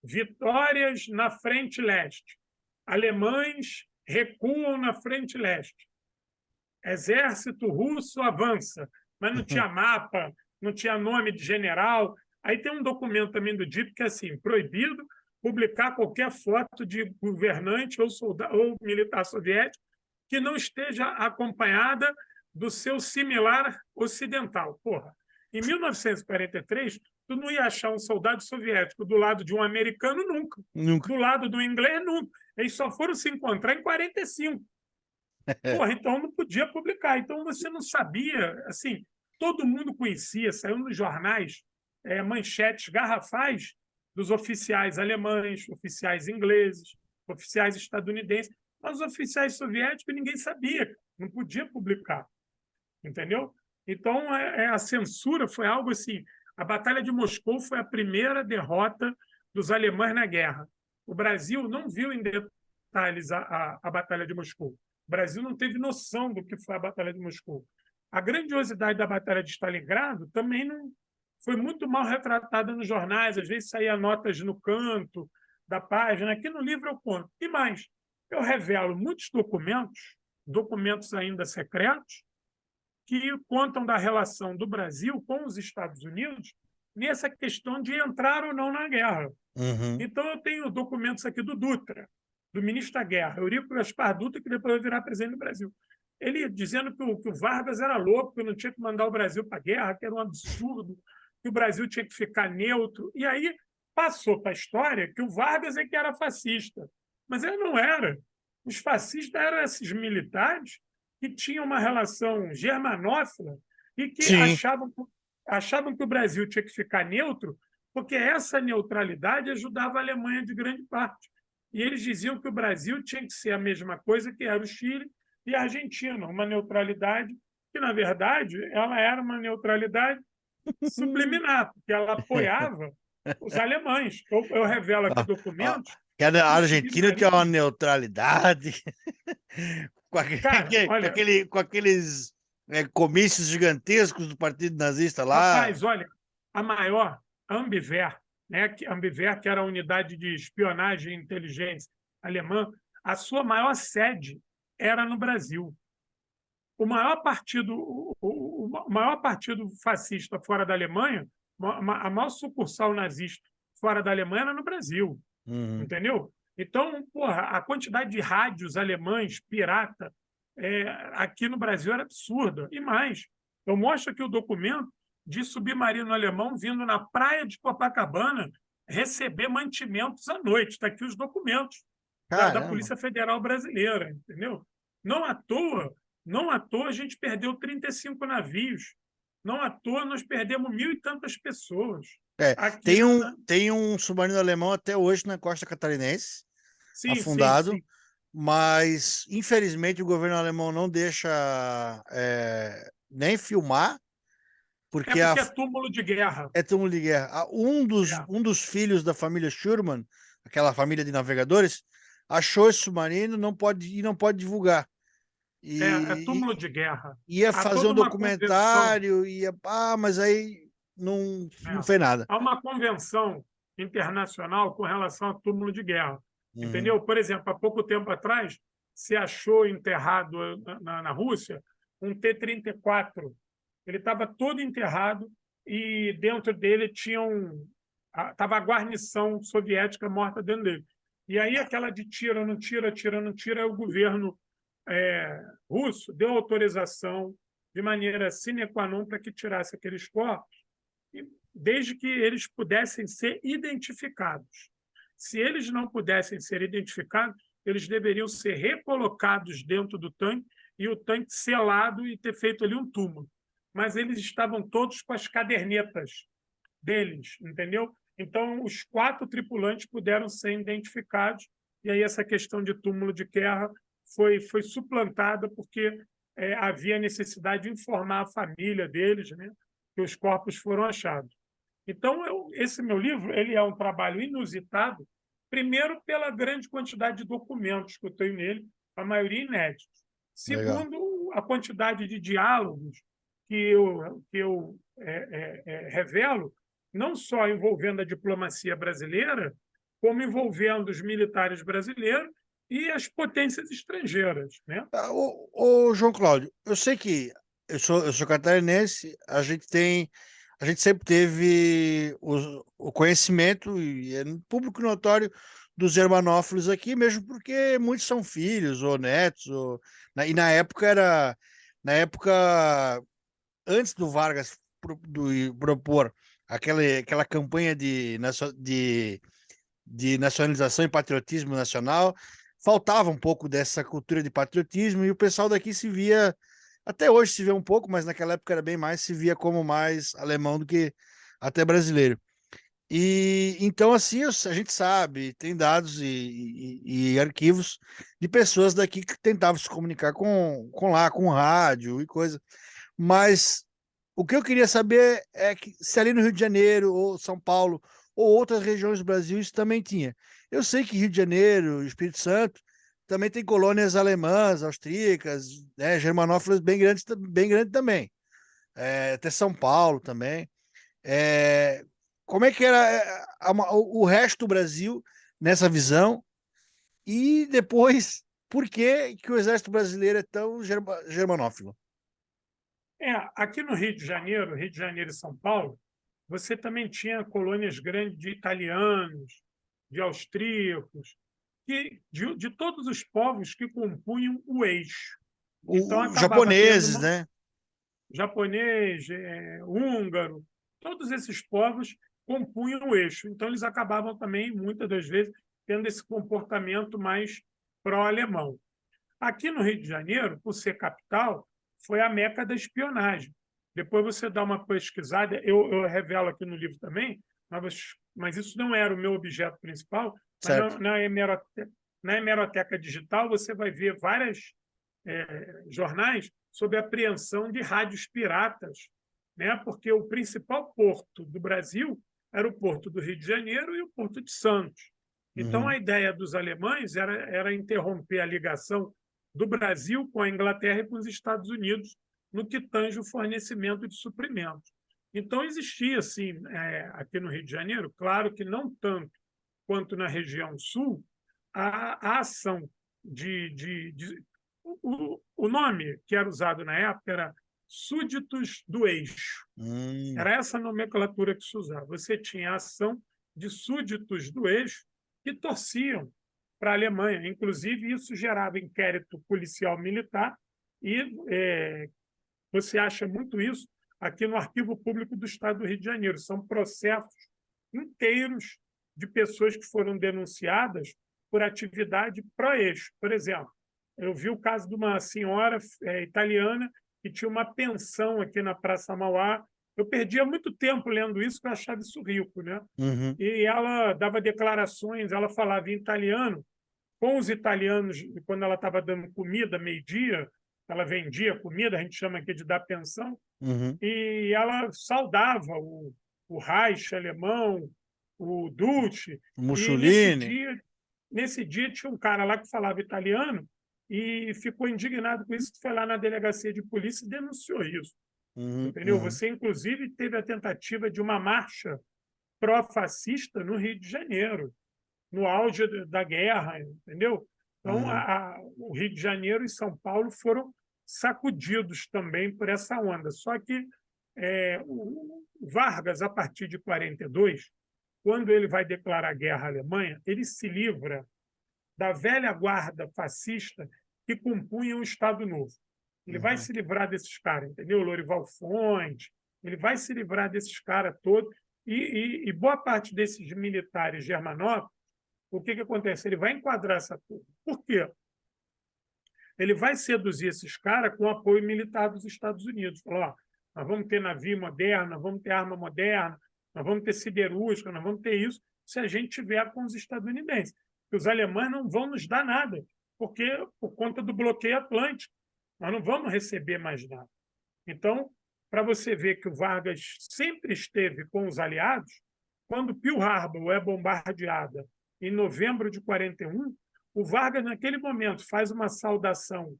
vitórias na frente leste. Alemães recuam na frente leste. Exército russo avança, mas não tinha mapa, não tinha nome de general. Aí tem um documento também do DIP que é assim: proibido publicar qualquer foto de governante ou soldado ou militar soviético que não esteja acompanhada do seu similar ocidental. Porra, em 1943, tu não ia achar um soldado soviético do lado de um americano nunca. Do lado do inglês, nunca. Eles só foram se encontrar em 45. Porra, então não podia publicar. Então você não sabia, assim, todo mundo conhecia, saiu nos jornais, manchetes garrafais dos oficiais alemães, oficiais ingleses, oficiais estadunidenses, mas os oficiais soviéticos ninguém sabia, não podia publicar, entendeu? Então a censura foi algo assim. A Batalha de Moscou foi a primeira derrota dos alemães na guerra. O Brasil não viu em detalhes a Batalha de Moscou. O Brasil não teve noção do que foi a Batalha de Moscou. A grandiosidade da Batalha de Stalingrado também não foi muito mal retratada nos jornais, às vezes saía notas no canto da página. Aqui no livro eu conto. E mais, eu revelo muitos documentos ainda secretos, que contam da relação do Brasil com os Estados Unidos nessa questão de entrar ou não na guerra. Então, eu tenho documentos aqui do Dutra, do ministro da Guerra, Eurico Gaspar Dutra, que depois vai virar presidente do Brasil. Ele dizendo que o Vargas era louco, que não tinha que mandar o Brasil para a guerra, que era um absurdo, que o Brasil tinha que ficar neutro. E aí passou para a história que o Vargas é que era fascista. Mas ele não era. Os fascistas eram esses militares que tinham uma relação germanófila e que achavam que o Brasil tinha que ficar neutro, porque essa neutralidade ajudava a Alemanha de grande parte. E eles diziam que o Brasil tinha que ser a mesma coisa que era o Chile e a Argentina, uma neutralidade que, na verdade, ela era uma neutralidade subliminar, porque ela apoiava os alemães. Eu revelo aqui documentos. Que a Argentina tinha uma neutralidade com aqueles comícios gigantescos do Partido Nazista lá. Rapaz, olha, a maior, Ambiver, né, que era a unidade de espionagem e inteligência alemã, a sua maior sede era no Brasil. O maior partido fascista fora da Alemanha, a maior sucursal nazista fora da Alemanha era no Brasil. Entendeu? Então, porra, a quantidade de rádios alemães pirata aqui no Brasil era absurda. E mais, eu mostro aqui o documento de submarino alemão vindo na praia de Copacabana receber mantimentos à noite. Está aqui os documentos da Polícia Federal Brasileira, entendeu? Não à toa, Não à toa a gente perdeu 35 navios. Não à toa nós perdemos 1.000 e tantas pessoas aqui tem um submarino alemão até hoje na costa catarinense, Sim, sim, afundado, sim. mas infelizmente o governo alemão não deixa nem filmar, É porque porque é túmulo de guerra. é túmulo de guerra. É, Um dos filhos da família Schurman, aquela família de navegadores, achou esse submarino, não pode divulgar. é E túmulo de guerra. ia Há fazer toda um uma convenção. documentário, mas aí É, não fez nada. há uma convenção internacional com relação a túmulo de guerra. Uhum. Entendeu? Por exemplo, há pouco tempo atrás, se achou enterrado na Rússia um T-34. Ele estava todo enterrado e dentro dele estava a guarnição soviética morta dentro dele. E aí aquela de tira, não tira, tira, não tira, o governo russo deu autorização de maneira sine qua non para que tirasse aqueles corpos, desde que eles pudessem ser identificados. Se eles não pudessem ser identificados, eles deveriam ser recolocados dentro do tanque e o tanque selado e ter feito ali um túmulo. Mas eles estavam todos com as cadernetas deles, entendeu? Então, os 4 tripulantes puderam ser identificados, e aí essa questão de túmulo de guerra foi suplantada porque havia necessidade de informar a família deles, né, que os corpos foram achados. Então, esse meu livro ele é um trabalho inusitado, primeiro pela grande quantidade de documentos que eu tenho nele, a maioria inéditos. Legal. Segundo, a quantidade de diálogos que eu revelo, não só envolvendo a diplomacia brasileira, como envolvendo os militares brasileiros e as potências estrangeiras, né? João Cláudio, eu sei que eu sou catarinense, a gente sempre teve o conhecimento e é público notório dos germanófilos aqui, mesmo porque muitos são filhos ou netos, e na época antes do Vargas propor aquela campanha de nacionalização e patriotismo nacional, faltava um pouco dessa cultura de patriotismo e o pessoal daqui se via, até hoje se vê um pouco, mas naquela época era bem mais, se via como mais alemão do que até brasileiro. E então, assim, a gente sabe, tem dados e arquivos de pessoas daqui que tentavam se comunicar com rádio e coisa. Mas o que eu queria saber é que se ali no Rio de Janeiro, ou São Paulo, ou outras regiões do Brasil, isso também tinha. Eu sei que Rio de Janeiro, Espírito Santo, também tem colônias alemãs, austríacas, né, germanófilas bem grandes também. Até São Paulo também. É, como é que era o resto do Brasil nessa visão? E depois, por que, que o exército brasileiro é tão germanófilo? Aqui no Rio de Janeiro e São Paulo, você também tinha colônias grandes de italianos, de austríacos, de todos os povos que compunham o eixo. Então, Os acabava tendo japoneses, né? japonês, húngaro, todos esses povos compunham o eixo. Então, eles acabavam também, muitas das vezes, tendo esse comportamento mais pró-alemão. Aqui no Rio de Janeiro, por ser capital, foi a meca da espionagem. Depois você dá uma pesquisada, eu revelo aqui no livro também, mas isso não era o meu objeto principal, mas Certo. na hemeroteca digital você vai ver vários jornais sobre apreensão de rádios piratas, né? Porque o principal porto do Brasil era o porto do Rio de Janeiro e o porto de Santos. Então, Uhum. a ideia dos alemães era interromper a ligação do Brasil com a Inglaterra e com os Estados Unidos no que tange o fornecimento de suprimentos. Então, existia, assim, aqui no Rio de Janeiro, claro que não tanto quanto na região sul, a ação o nome que era usado na época era súditos do eixo. Hum. Era essa a nomenclatura que se usava. Você tinha a ação de súditos do eixo que torciam para a Alemanha. Inclusive, isso gerava inquérito policial militar e você acha muito isso aqui no Arquivo Público do Estado do Rio de Janeiro. São processos inteiros de pessoas que foram denunciadas por atividade pró-eixo. Por exemplo, eu vi o caso de uma senhora italiana que tinha uma pensão aqui na Praça Mauá. Eu perdia muito tempo lendo isso, porque eu achava isso rico, né? Uhum. E ela dava declarações, ela falava em italiano, com os italianos, quando ela estava dando comida, meio-dia, ela vendia comida, a gente chama aqui de dar pensão, Uhum. e ela saudava o Reich alemão, o Duce, e Mussolini. nesse dia tinha um cara lá que falava italiano e ficou indignado com isso, foi lá na delegacia de polícia e denunciou isso. Uhum. Entendeu? Uhum. Você, inclusive, teve a tentativa de uma marcha pró-fascista no Rio de Janeiro, no auge da guerra, entendeu? Então, Uhum. o Rio de Janeiro e São Paulo foram sacudidos também por essa onda. Só que o Vargas, a partir de 42, quando ele vai declarar guerra à Alemanha, ele se livra da velha guarda fascista que compunha o Estado Novo. Ele vai Uhum. se livrar desses caras, entendeu? Lorival Fonte, ele vai se livrar desses caras todos. E boa parte desses militares germanófilos, o que acontece? Ele vai enquadrar essa turma. Por quê? Ele vai seduzir esses caras com o apoio militar dos Estados Unidos. Falou, ó, nós vamos ter navio moderno, nós vamos ter arma moderna, nós vamos ter siderúrgica, nós vamos ter isso se a gente tiver com os estadunidenses. Porque os alemães não vão nos dar nada, porque por conta do bloqueio atlântico, nós não vamos receber mais nada. Então, para você ver que o Vargas sempre esteve com os aliados, quando Pearl Harbor é bombardeada em novembro de 41, o Vargas, naquele momento, faz uma saudação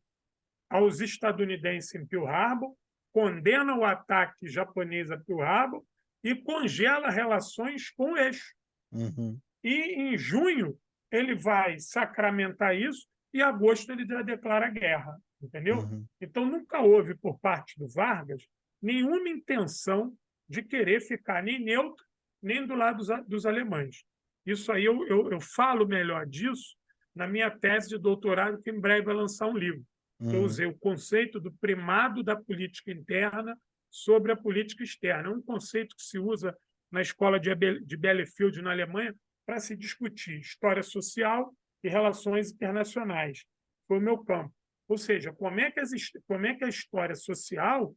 aos estadunidenses em Pearl Harbor, condena o ataque japonês a Pearl Harbor e congela relações com o eixo. Uhum. E, em junho, ele vai sacramentar isso e, em agosto, ele já declara guerra. Entendeu? Uhum. Então, nunca houve, por parte do Vargas, nenhuma intenção de querer ficar nem neutro, nem do lado dos alemães. Isso aí eu falo melhor disso na minha tese de doutorado, que em breve vai lançar um livro. Eu Uhum. usei o conceito do primado da política interna sobre a política externa. É um conceito que se usa na escola de Bielefeld, na Alemanha, para se discutir história social e relações internacionais. Foi o meu campo. Ou seja, como é que a história social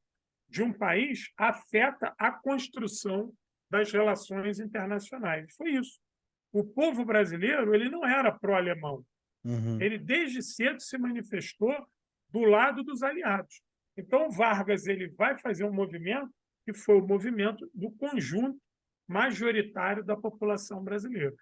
de um país afeta a construção das relações internacionais. Foi isso. O povo brasileiro ele não era pró-alemão. Uhum. Ele, desde cedo, se manifestou do lado dos aliados. Então, Vargas ele vai fazer um movimento que foi o movimento do conjunto majoritário da população brasileira.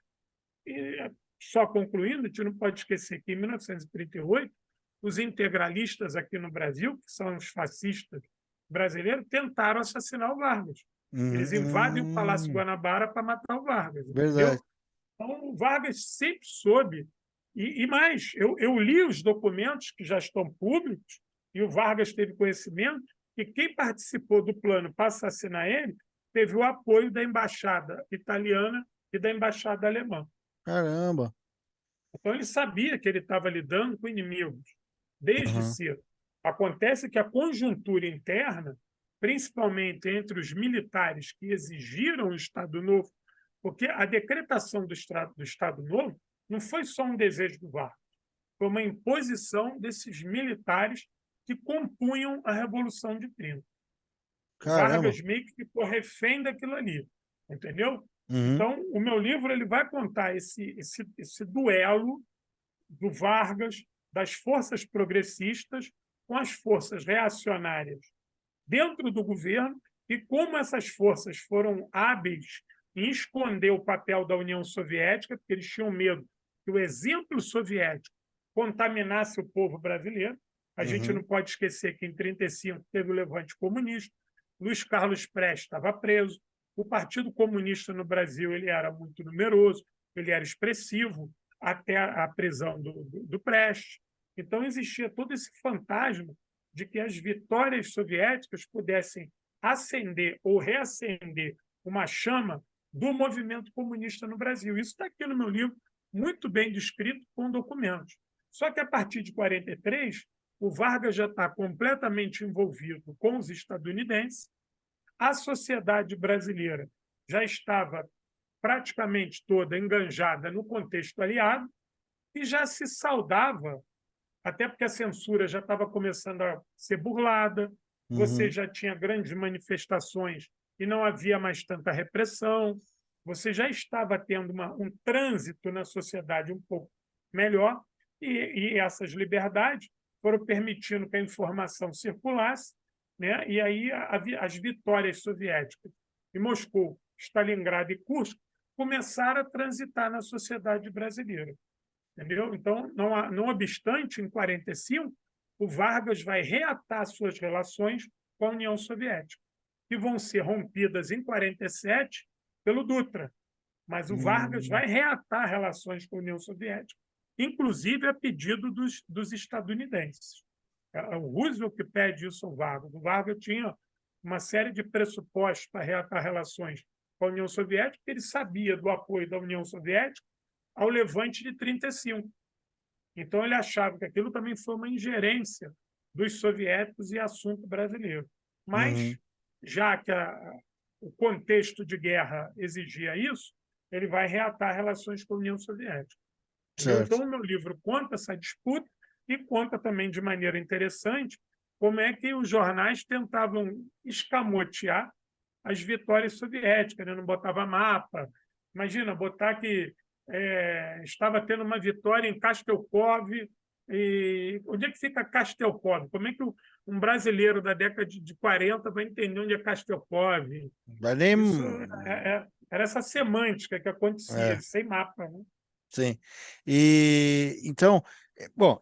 E, só concluindo, a gente não pode esquecer que, em 1938, os integralistas aqui no Brasil, que são os fascistas brasileiros, tentaram assassinar o Vargas. Eles invadem o Palácio Uhum. Guanabara para matar o Vargas, Verdade. entendeu? Então, o Vargas sempre soube. E mais, eu li os documentos que já estão públicos, e o Vargas teve conhecimento que quem participou do plano para assassinar ele teve o apoio da embaixada italiana e da embaixada alemã. Caramba. Então, ele sabia que ele estava lidando com inimigos, desde Uhum. cedo. Acontece que a conjuntura interna, principalmente entre os militares que exigiram o Estado Novo, porque a decretação do Estado Novo não foi só um desejo do Vargas, foi uma imposição desses militares que compunham a Revolução de 30. O Caramba. Vargas meio que ficou refém daquilo ali, entendeu? Uhum. Então, o meu livro ele vai contar esse duelo do Vargas, das forças progressistas com as forças reacionárias dentro do governo e como essas forças foram hábeis em esconder o papel da União Soviética, porque eles tinham medo que o exemplo soviético contaminasse o povo brasileiro. A gente Uhum. não pode esquecer que, em 1935, teve o levante comunista, Luiz Carlos Prestes estava preso, o Partido Comunista no Brasil ele era muito numeroso, ele era expressivo, até a prisão do Prestes. Então, existia todo esse fantasma de que as vitórias soviéticas pudessem acender ou reacender uma chama do movimento comunista no Brasil. Isso está aqui no meu livro, muito bem descrito com documentos. Só que, a partir de 43, o Vargas já está completamente envolvido com os estadunidenses, a sociedade brasileira já estava praticamente toda enganjada no contexto aliado e já se saudava até porque a censura já estava começando a ser burlada, você Uhum. já tinha grandes manifestações e não havia mais tanta repressão, você já estava tendo um trânsito na sociedade um pouco melhor, e essas liberdades foram permitindo que a informação circulasse, né? E aí as vitórias soviéticas em Moscou, Stalingrado e Kursk começaram a transitar na sociedade brasileira. Entendeu? Então, não obstante, em 1945, o Vargas vai reatar suas relações com a União Soviética, que vão ser rompidas em 1947 pelo Dutra. Mas o Vargas Hum, vai reatar relações com a União Soviética, inclusive a pedido dos estadunidenses. É o Roosevelt que pede isso ao Vargas. O Vargas tinha uma série de pressupostos para reatar relações com a União Soviética, ele sabia do apoio da União Soviética ao levante de 1935. Então, ele achava que aquilo também foi uma ingerência dos soviéticos e assunto brasileiro. Mas, uhum. já que o contexto de guerra exigia isso, ele vai reatar relações com a União Soviética. Entendeu? Então, Certo. o meu livro conta essa disputa e conta também de maneira interessante como é que os jornais tentavam escamotear as vitórias soviéticas, né? Não botava mapa. Imagina, botar que estava tendo uma vitória em Kastelkov. E onde é que fica Kastelkov? Como é que um brasileiro da década de 40 vai entender onde é Kastelkov? Vai nem. Isso era essa semântica que acontecia, É, sem mapa, né? sim. E então, bom,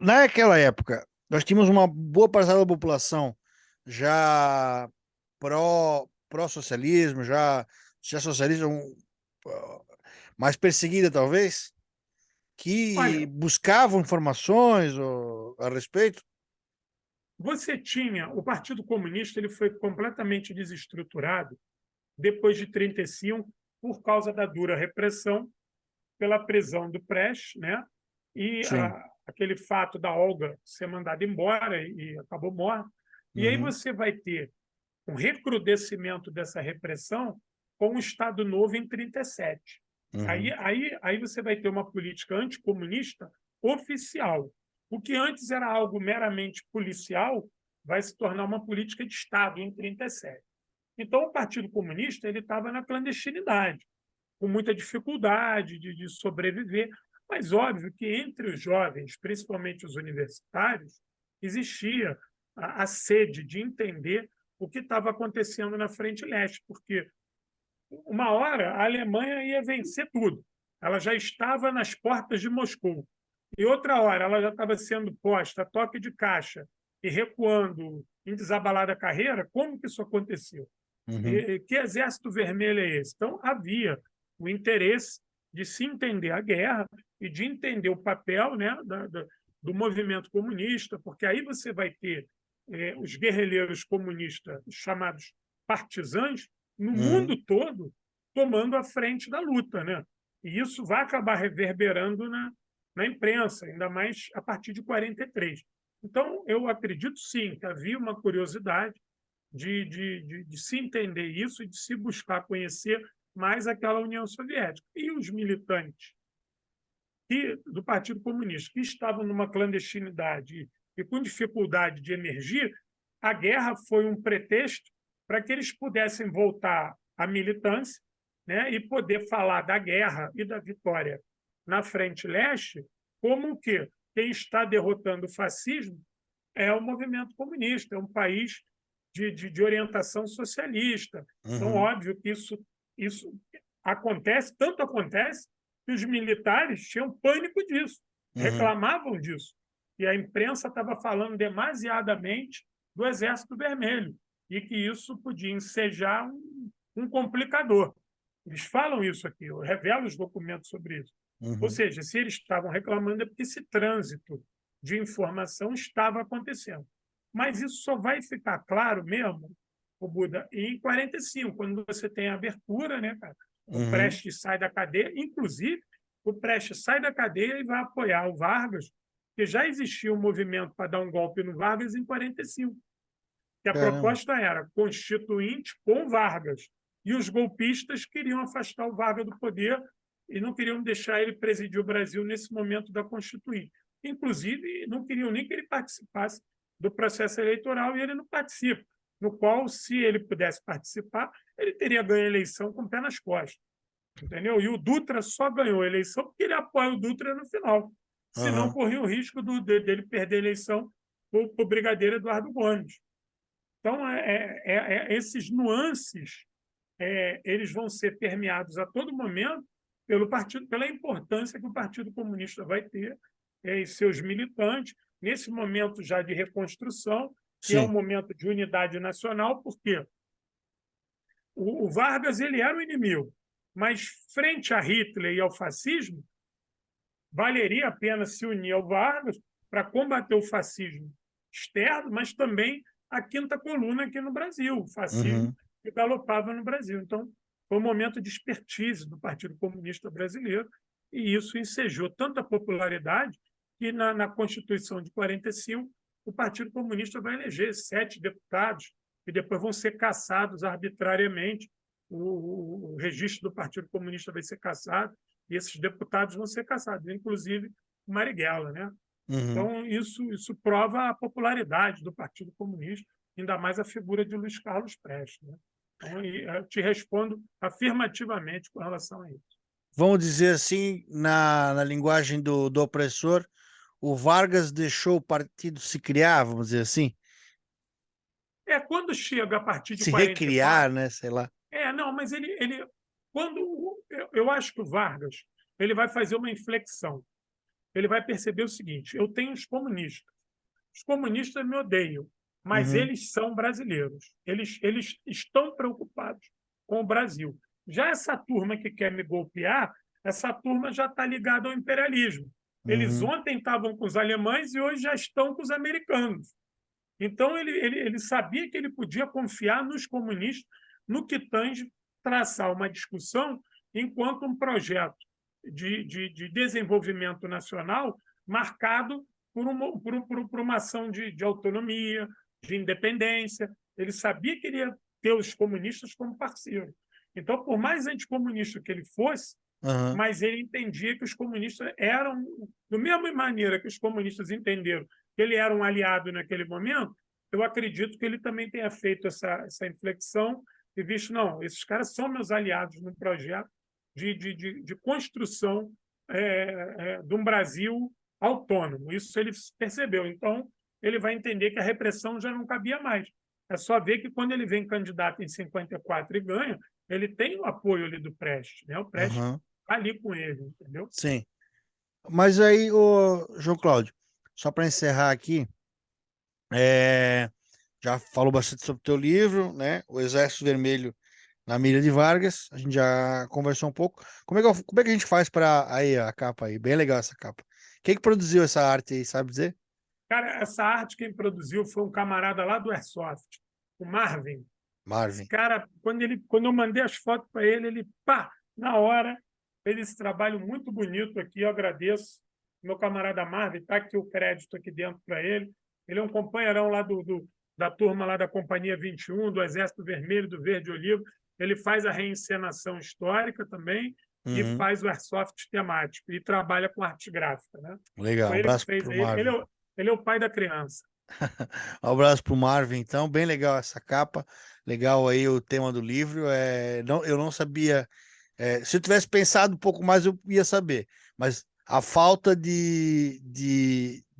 naquela época, nós tínhamos uma boa parcela da população já pró-socialismo, já socialista, mais perseguida, talvez, que Olha, buscavam informações a respeito. você tinha o Partido Comunista, ele foi completamente desestruturado depois de 1935 por causa da dura repressão pela prisão do Prestes, né? E Sim. aquele fato da Olga ser mandada embora e acabou morta. E aí Uhum, você vai ter um recrudescimento dessa repressão com o Estado Novo em 1937. Aí, uhum, aí, aí você vai ter uma política anticomunista oficial. O que antes era algo meramente policial vai se tornar uma política de Estado em 1937. Então, o Partido Comunista ele estava na clandestinidade, com muita dificuldade de sobreviver. Mas óbvio que entre os jovens, principalmente os universitários, existia a sede de entender o que estava acontecendo na frente leste, porque uma hora a Alemanha ia vencer tudo. Ela já estava nas portas de Moscou. E outra hora ela já estava sendo posta a toque de caixa e recuando em desabalada carreira. Como que isso aconteceu? uhum, E que exército vermelho é esse? Então, havia o interesse de se entender a guerra e de entender o papel, né, do movimento comunista, porque aí você vai ter os guerrilheiros comunistas, chamados partisãs, no uhum. mundo todo, tomando a frente da luta. Né? E isso vai acabar reverberando na imprensa, ainda mais a partir de 1943. Então, eu acredito sim que havia uma curiosidade de se entender isso e de se buscar conhecer mais aquela União Soviética. E os militantes do Partido Comunista, que estavam numa clandestinidade e com dificuldade de emergir, a guerra foi um pretexto para que eles pudessem voltar à militância, né, e poder falar da guerra e da vitória na frente leste como que quem está derrotando o fascismo é o movimento comunista, é um país de orientação socialista. Então, Uhum, óbvio que isso acontece, tanto acontece que os militares tinham pânico disso, uhum. reclamavam disso. E a imprensa estava falando demasiadamente do Exército Vermelho e que isso podia ensejar um complicador. Eles falam isso aqui, eu revelo os documentos sobre isso. Ou Uhum. seja, se eles estavam reclamando é porque esse trânsito de informação estava acontecendo. Mas isso só vai ficar claro mesmo, o Buda, em 1945, quando você tem a abertura, né, cara? O Uhum. Prestes sai da cadeia, inclusive o Prestes sai da cadeia e vai apoiar o Vargas, que já existia um movimento para dar um golpe no Vargas em 1945, que a Caramba. proposta era constituinte com Vargas. E os golpistas queriam afastar o Vargas do poder e não queriam deixar ele presidir o Brasil nesse momento da Constituinte. inclusive não queriam nem que ele participasse do processo eleitoral, e ele não participa, no qual, se ele pudesse participar, ele teria ganho a eleição com o pé nas costas. Entendeu? E o Dutra só ganhou a eleição porque ele apoia o Dutra no final. Senão, Aham. corria o risco dele perder a eleição para o brigadeiro Eduardo Gomes. Então, esses nuances eles vão ser permeados a todo momento pelo partido, pela importância que o Partido Comunista vai ter em seus militantes, nesse momento já de reconstrução, que é um Sim. momento de unidade nacional, porque o Vargas ele era o inimigo, mas frente a Hitler e ao fascismo, valeria a pena se unir ao Vargas para combater o fascismo externo, mas também a quinta coluna aqui no Brasil, o fascismo Uhum. que galopava no Brasil. Então, foi um momento de expertise do Partido Comunista Brasileiro, e isso ensejou tanta popularidade que, na Constituição de 45, o Partido Comunista vai eleger 7 deputados, que depois vão ser cassados arbitrariamente. O registro do Partido Comunista vai ser cassado, e esses deputados vão ser cassados, inclusive o Marighella, né? Uhum. Então, isso prova a popularidade do Partido Comunista, ainda mais a figura de Luiz Carlos Prestes, né? Então, eu te respondo afirmativamente com relação a isso. Vamos dizer assim, na linguagem do opressor, o Vargas deixou o partido se criar, vamos dizer assim, Quando chega a partir de se recriar, 44, né? Sei lá. não, mas eu acho que o Vargas ele vai fazer uma inflexão. Ele vai perceber o seguinte: eu tenho os comunistas. Os comunistas me odeiam, mas Uhum. eles são brasileiros. Eles estão preocupados com o Brasil. Já essa turma que quer me golpear, essa turma já está ligada ao imperialismo. Eles Uhum. ontem estavam com os alemães e hoje já estão com os americanos. Então, ele sabia que ele podia confiar nos comunistas no que tange traçar uma discussão enquanto um projeto de desenvolvimento nacional marcado por uma ação de autonomia, de independência. Ele sabia que ele ia ter os comunistas como parceiro. Então, por mais anticomunista que ele fosse, Uhum. mas ele entendia que os comunistas eram, da mesma maneira que os comunistas entenderam que ele era um aliado naquele momento, eu acredito que ele também tenha feito essa inflexão e visto, não, esses caras são meus aliados no projeto de construção de um Brasil autônomo. Isso ele percebeu. Então, ele vai entender que a repressão já não cabia mais. É só ver que quando ele vem candidato em 54 e ganha, ele tem o apoio ali do Prestes, né? O Prestes Uhum. está ali com ele, entendeu? Sim. Mas aí, o João Cláudio, só para encerrar aqui, é, já falou bastante sobre o teu livro, né? O Exército Vermelho na Mira de Vargas. A gente já conversou um pouco. Como é que a gente faz para aí a capa aí? Bem legal essa capa. Quem que produziu essa arte aí, sabe dizer? Cara, essa arte quem produziu foi um camarada lá do Airsoft, o Marvin. Esse Marvin. cara, quando eu mandei as fotos para ele, pá, na hora, fez esse trabalho muito bonito aqui. Eu agradeço. Meu camarada Marvin, está aqui o crédito aqui dentro para ele. Ele é um companheirão lá da turma lá da Companhia 21, do Exército Vermelho, do Verde Olivo. Ele faz a reencenação histórica também e Uhum. faz o airsoft temático e trabalha com arte gráfica, né? Legal. Um Foi ele que abraço fez. pro Ele Marvin. ele é o pai da criança. Um abraço pro Marvin, então. Bem legal essa capa. Legal aí o tema do livro. Não, eu não sabia. Se eu tivesse pensado um pouco mais, eu ia saber. Mas a falta de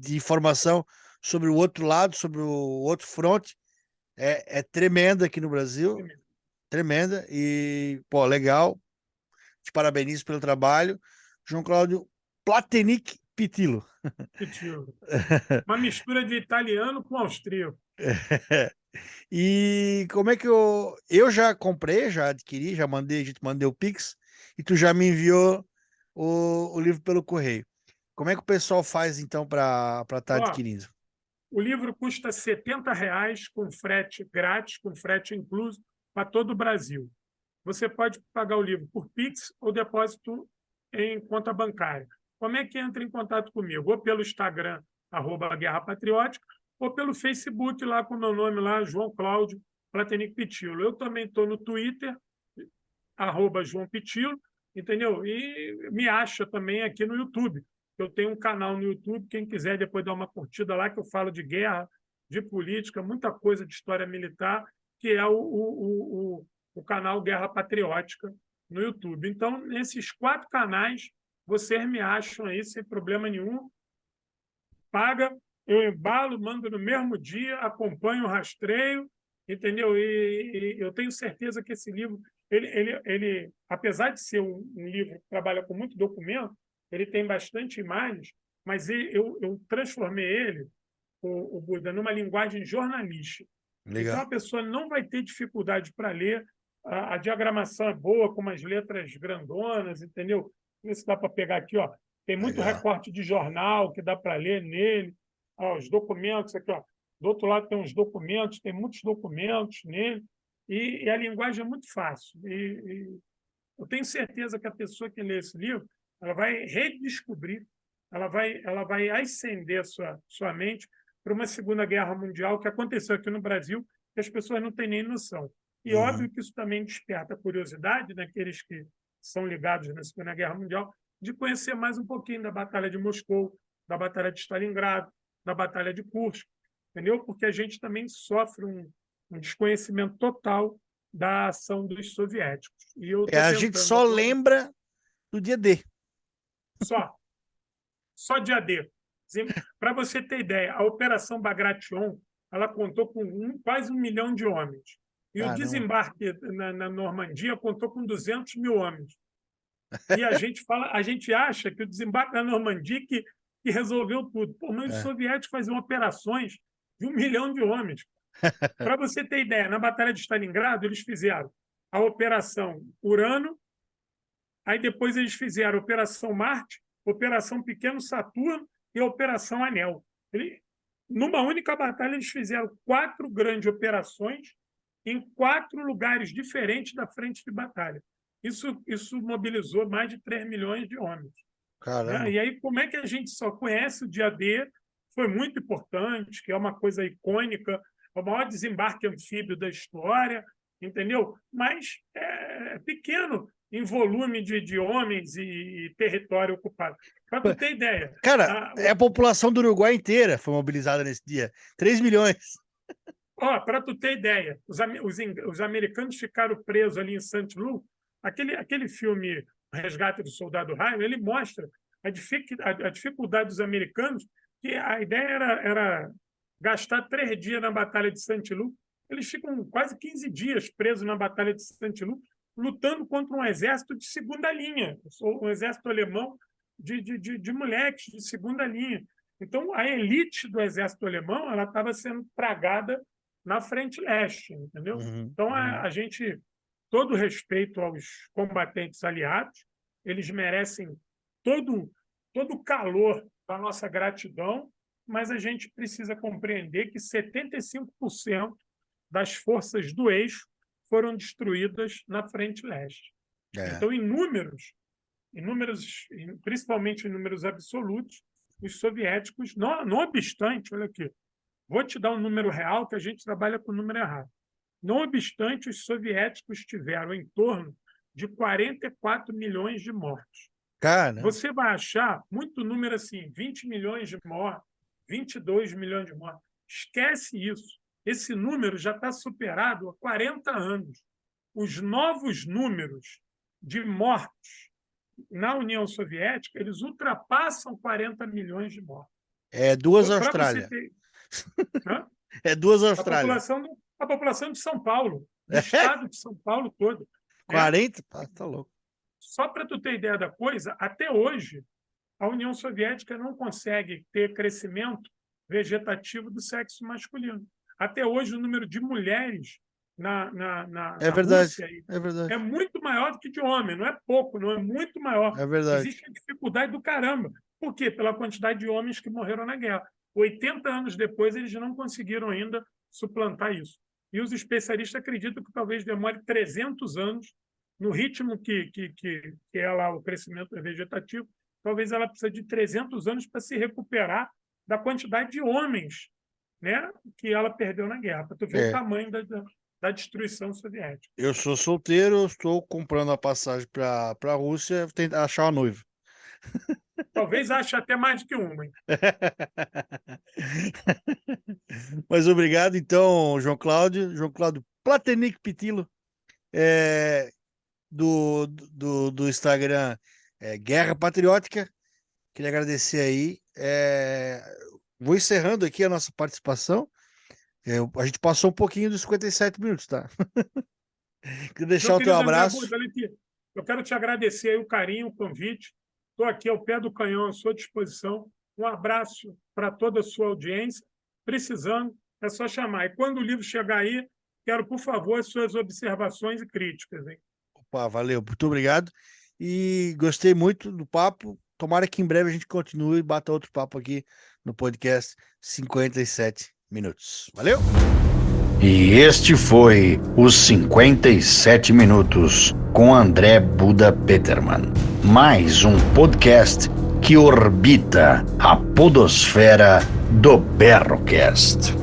informação sobre o outro lado, sobre o outro fronte, é tremenda aqui no Brasil. Tremenda. E, pô, legal. Te parabenizo pelo trabalho. João Cláudio Platenic Pitilo. Pitilo. Uma mistura de italiano com austríaco. E como é que eu já comprei, já adquiri, já mandei, a gente mandei o Pix e tu já me enviou o livro pelo correio. Como é que o pessoal faz então para estar Ó, adquirindo? o livro custa R$ 70 com frete grátis, com frete incluso, para todo o Brasil. Você pode pagar o livro por Pix ou depósito em conta bancária. Como é que entra em contato comigo? Ou pelo Instagram, @Guerra Patriótica, ou pelo Facebook, lá com o meu nome, lá, João Cláudio Platenic Pitilo. Eu também estou no Twitter, @João Pitilo, entendeu? E me acha também aqui no YouTube. Eu tenho um canal no YouTube, quem quiser depois dar uma curtida lá, que eu falo de guerra, de política, muita coisa de história militar, que é o canal Guerra Patriótica no YouTube. Então, nesses 4 canais, vocês me acham aí sem problema nenhum. Paga, eu embalo, mando no mesmo dia, acompanho o rastreio, entendeu? E eu tenho certeza que esse livro, ele apesar de ser um livro que trabalha com muito documento, ele tem bastante imagens, mas eu transformei ele, o Buda, numa linguagem jornalística. Então, Legal. a pessoa não vai ter dificuldade para ler. A diagramação é boa, com umas letras grandonas, entendeu? Vê se dá para pegar aqui, ó. Tem muito Legal. recorte de jornal que dá para ler nele. Ó, os documentos aqui, ó. Do outro lado tem uns documentos, tem muitos documentos nele. E a linguagem é muito fácil. E eu tenho certeza que a pessoa que lê esse livro, ela vai redescobrir, ela vai ascender sua mente para uma Segunda Guerra Mundial que aconteceu aqui no Brasil, que as pessoas não têm nem noção. E óbvio que isso também desperta a curiosidade naqueles que são ligados na Segunda Guerra Mundial, de conhecer mais um pouquinho da Batalha de Moscou, da Batalha de Stalingrado, da Batalha de Kursk, entendeu? Porque a gente também sofre um desconhecimento total da ação dos soviéticos. E eu estou A gente tentando só agora, lembra do dia D. só dia D. Para você ter ideia, a Operação Bagration ela contou com quase 1 milhão de homens. E o Caramba. desembarque na Normandia contou com 200 mil homens. E a gente acha que o desembarque na Normandia que resolveu tudo. Pô, mas os soviéticos faziam operações de 1 milhão de homens. Para você ter ideia, na Batalha de Stalingrado, eles fizeram a Operação Urano, aí depois eles fizeram a Operação Marte, Operação Pequeno Saturno e a Operação Anel. Numa única batalha, eles fizeram 4 grandes operações em 4 lugares diferentes da frente de batalha. Isso mobilizou mais de 3 milhões de homens. Caramba. Né? E aí, como é que a gente só conhece o dia D? Foi muito importante, que é uma coisa icônica, é o maior desembarque anfíbio da história, entendeu? Mas é pequeno em volume de homens e território ocupado. Para tu ter ideia. Cara, a população do Uruguai inteira foi mobilizada nesse dia. 3 milhões. Para tu ter ideia, os americanos ficaram presos ali em St. Louis. Aquele filme Resgate do Soldado Ryan, ele mostra a dificuldade dos americanos, que a ideia era gastar 3 dias na Batalha de St. Louis. Eles ficam quase 15 dias presos na Batalha de St. Louis, lutando contra um exército de segunda linha, um exército alemão de moleques de segunda linha. Então, a elite do exército alemão ela estava sendo tragada na frente leste, entendeu? Então, a gente, todo respeito aos combatentes aliados, eles merecem todo o calor da nossa gratidão, mas a gente precisa compreender que 75% das forças do eixo foram destruídas na frente leste. Então, em números, principalmente em números absolutos, os soviéticos, não obstante, olha aqui, vou te dar um número real, que a gente trabalha com o número errado. Não obstante, os soviéticos tiveram em torno de 44 milhões de mortos. Cara. Você vai achar muito número assim, 20 milhões de mortos, 22 milhões de mortos. Esquece isso. Esse número já está superado há 40 anos. Os novos números de mortos na União Soviética, eles ultrapassam 40 milhões de mortos. É 2 Austrália. É 2 Austrália. A população de São Paulo, do estado de São Paulo todo. 40? Tá louco. Só para tu ter ideia da coisa, até hoje, a União Soviética não consegue ter crescimento vegetativo do sexo masculino. Até hoje, o número de mulheres na Rússia é muito maior do que de homem. Não é pouco, não é muito maior. É verdade. Existe a dificuldade do caramba. Por quê? Pela quantidade de homens que morreram na guerra. 80 anos depois, eles não conseguiram ainda suplantar isso. E os especialistas acreditam que talvez demore 300 anos, no ritmo que é lá o crescimento vegetativo, talvez ela precise de 300 anos para se recuperar da quantidade de homens, né, que ela perdeu na guerra, para tu ver o tamanho da destruição soviética. Eu sou solteiro, estou comprando a passagem para a Rússia, tentar achar uma noiva. Talvez ache até mais do que uma. Hein? Mas obrigado, então, João Cláudio Platenic Pitilo, do Instagram Guerra Patriótica. Queria agradecer aí. Vou encerrando aqui a nossa participação. A gente passou um pouquinho dos 57 minutos, tá? Queria deixar o teu abraço. Eu quero te agradecer aí o carinho, o convite. Estou aqui ao pé do canhão à sua disposição. Um abraço para toda a sua audiência. Precisando, é só chamar. E quando o livro chegar aí, quero, por favor, as suas observações e críticas. Hein? Opa, valeu, muito obrigado. E gostei muito do papo. Tomara que em breve a gente continue e bata outro papo aqui no podcast 57 minutos. Valeu! E este foi os 57 minutos com André Buda Peterman. Mais um podcast que orbita a podosfera do Berrocast.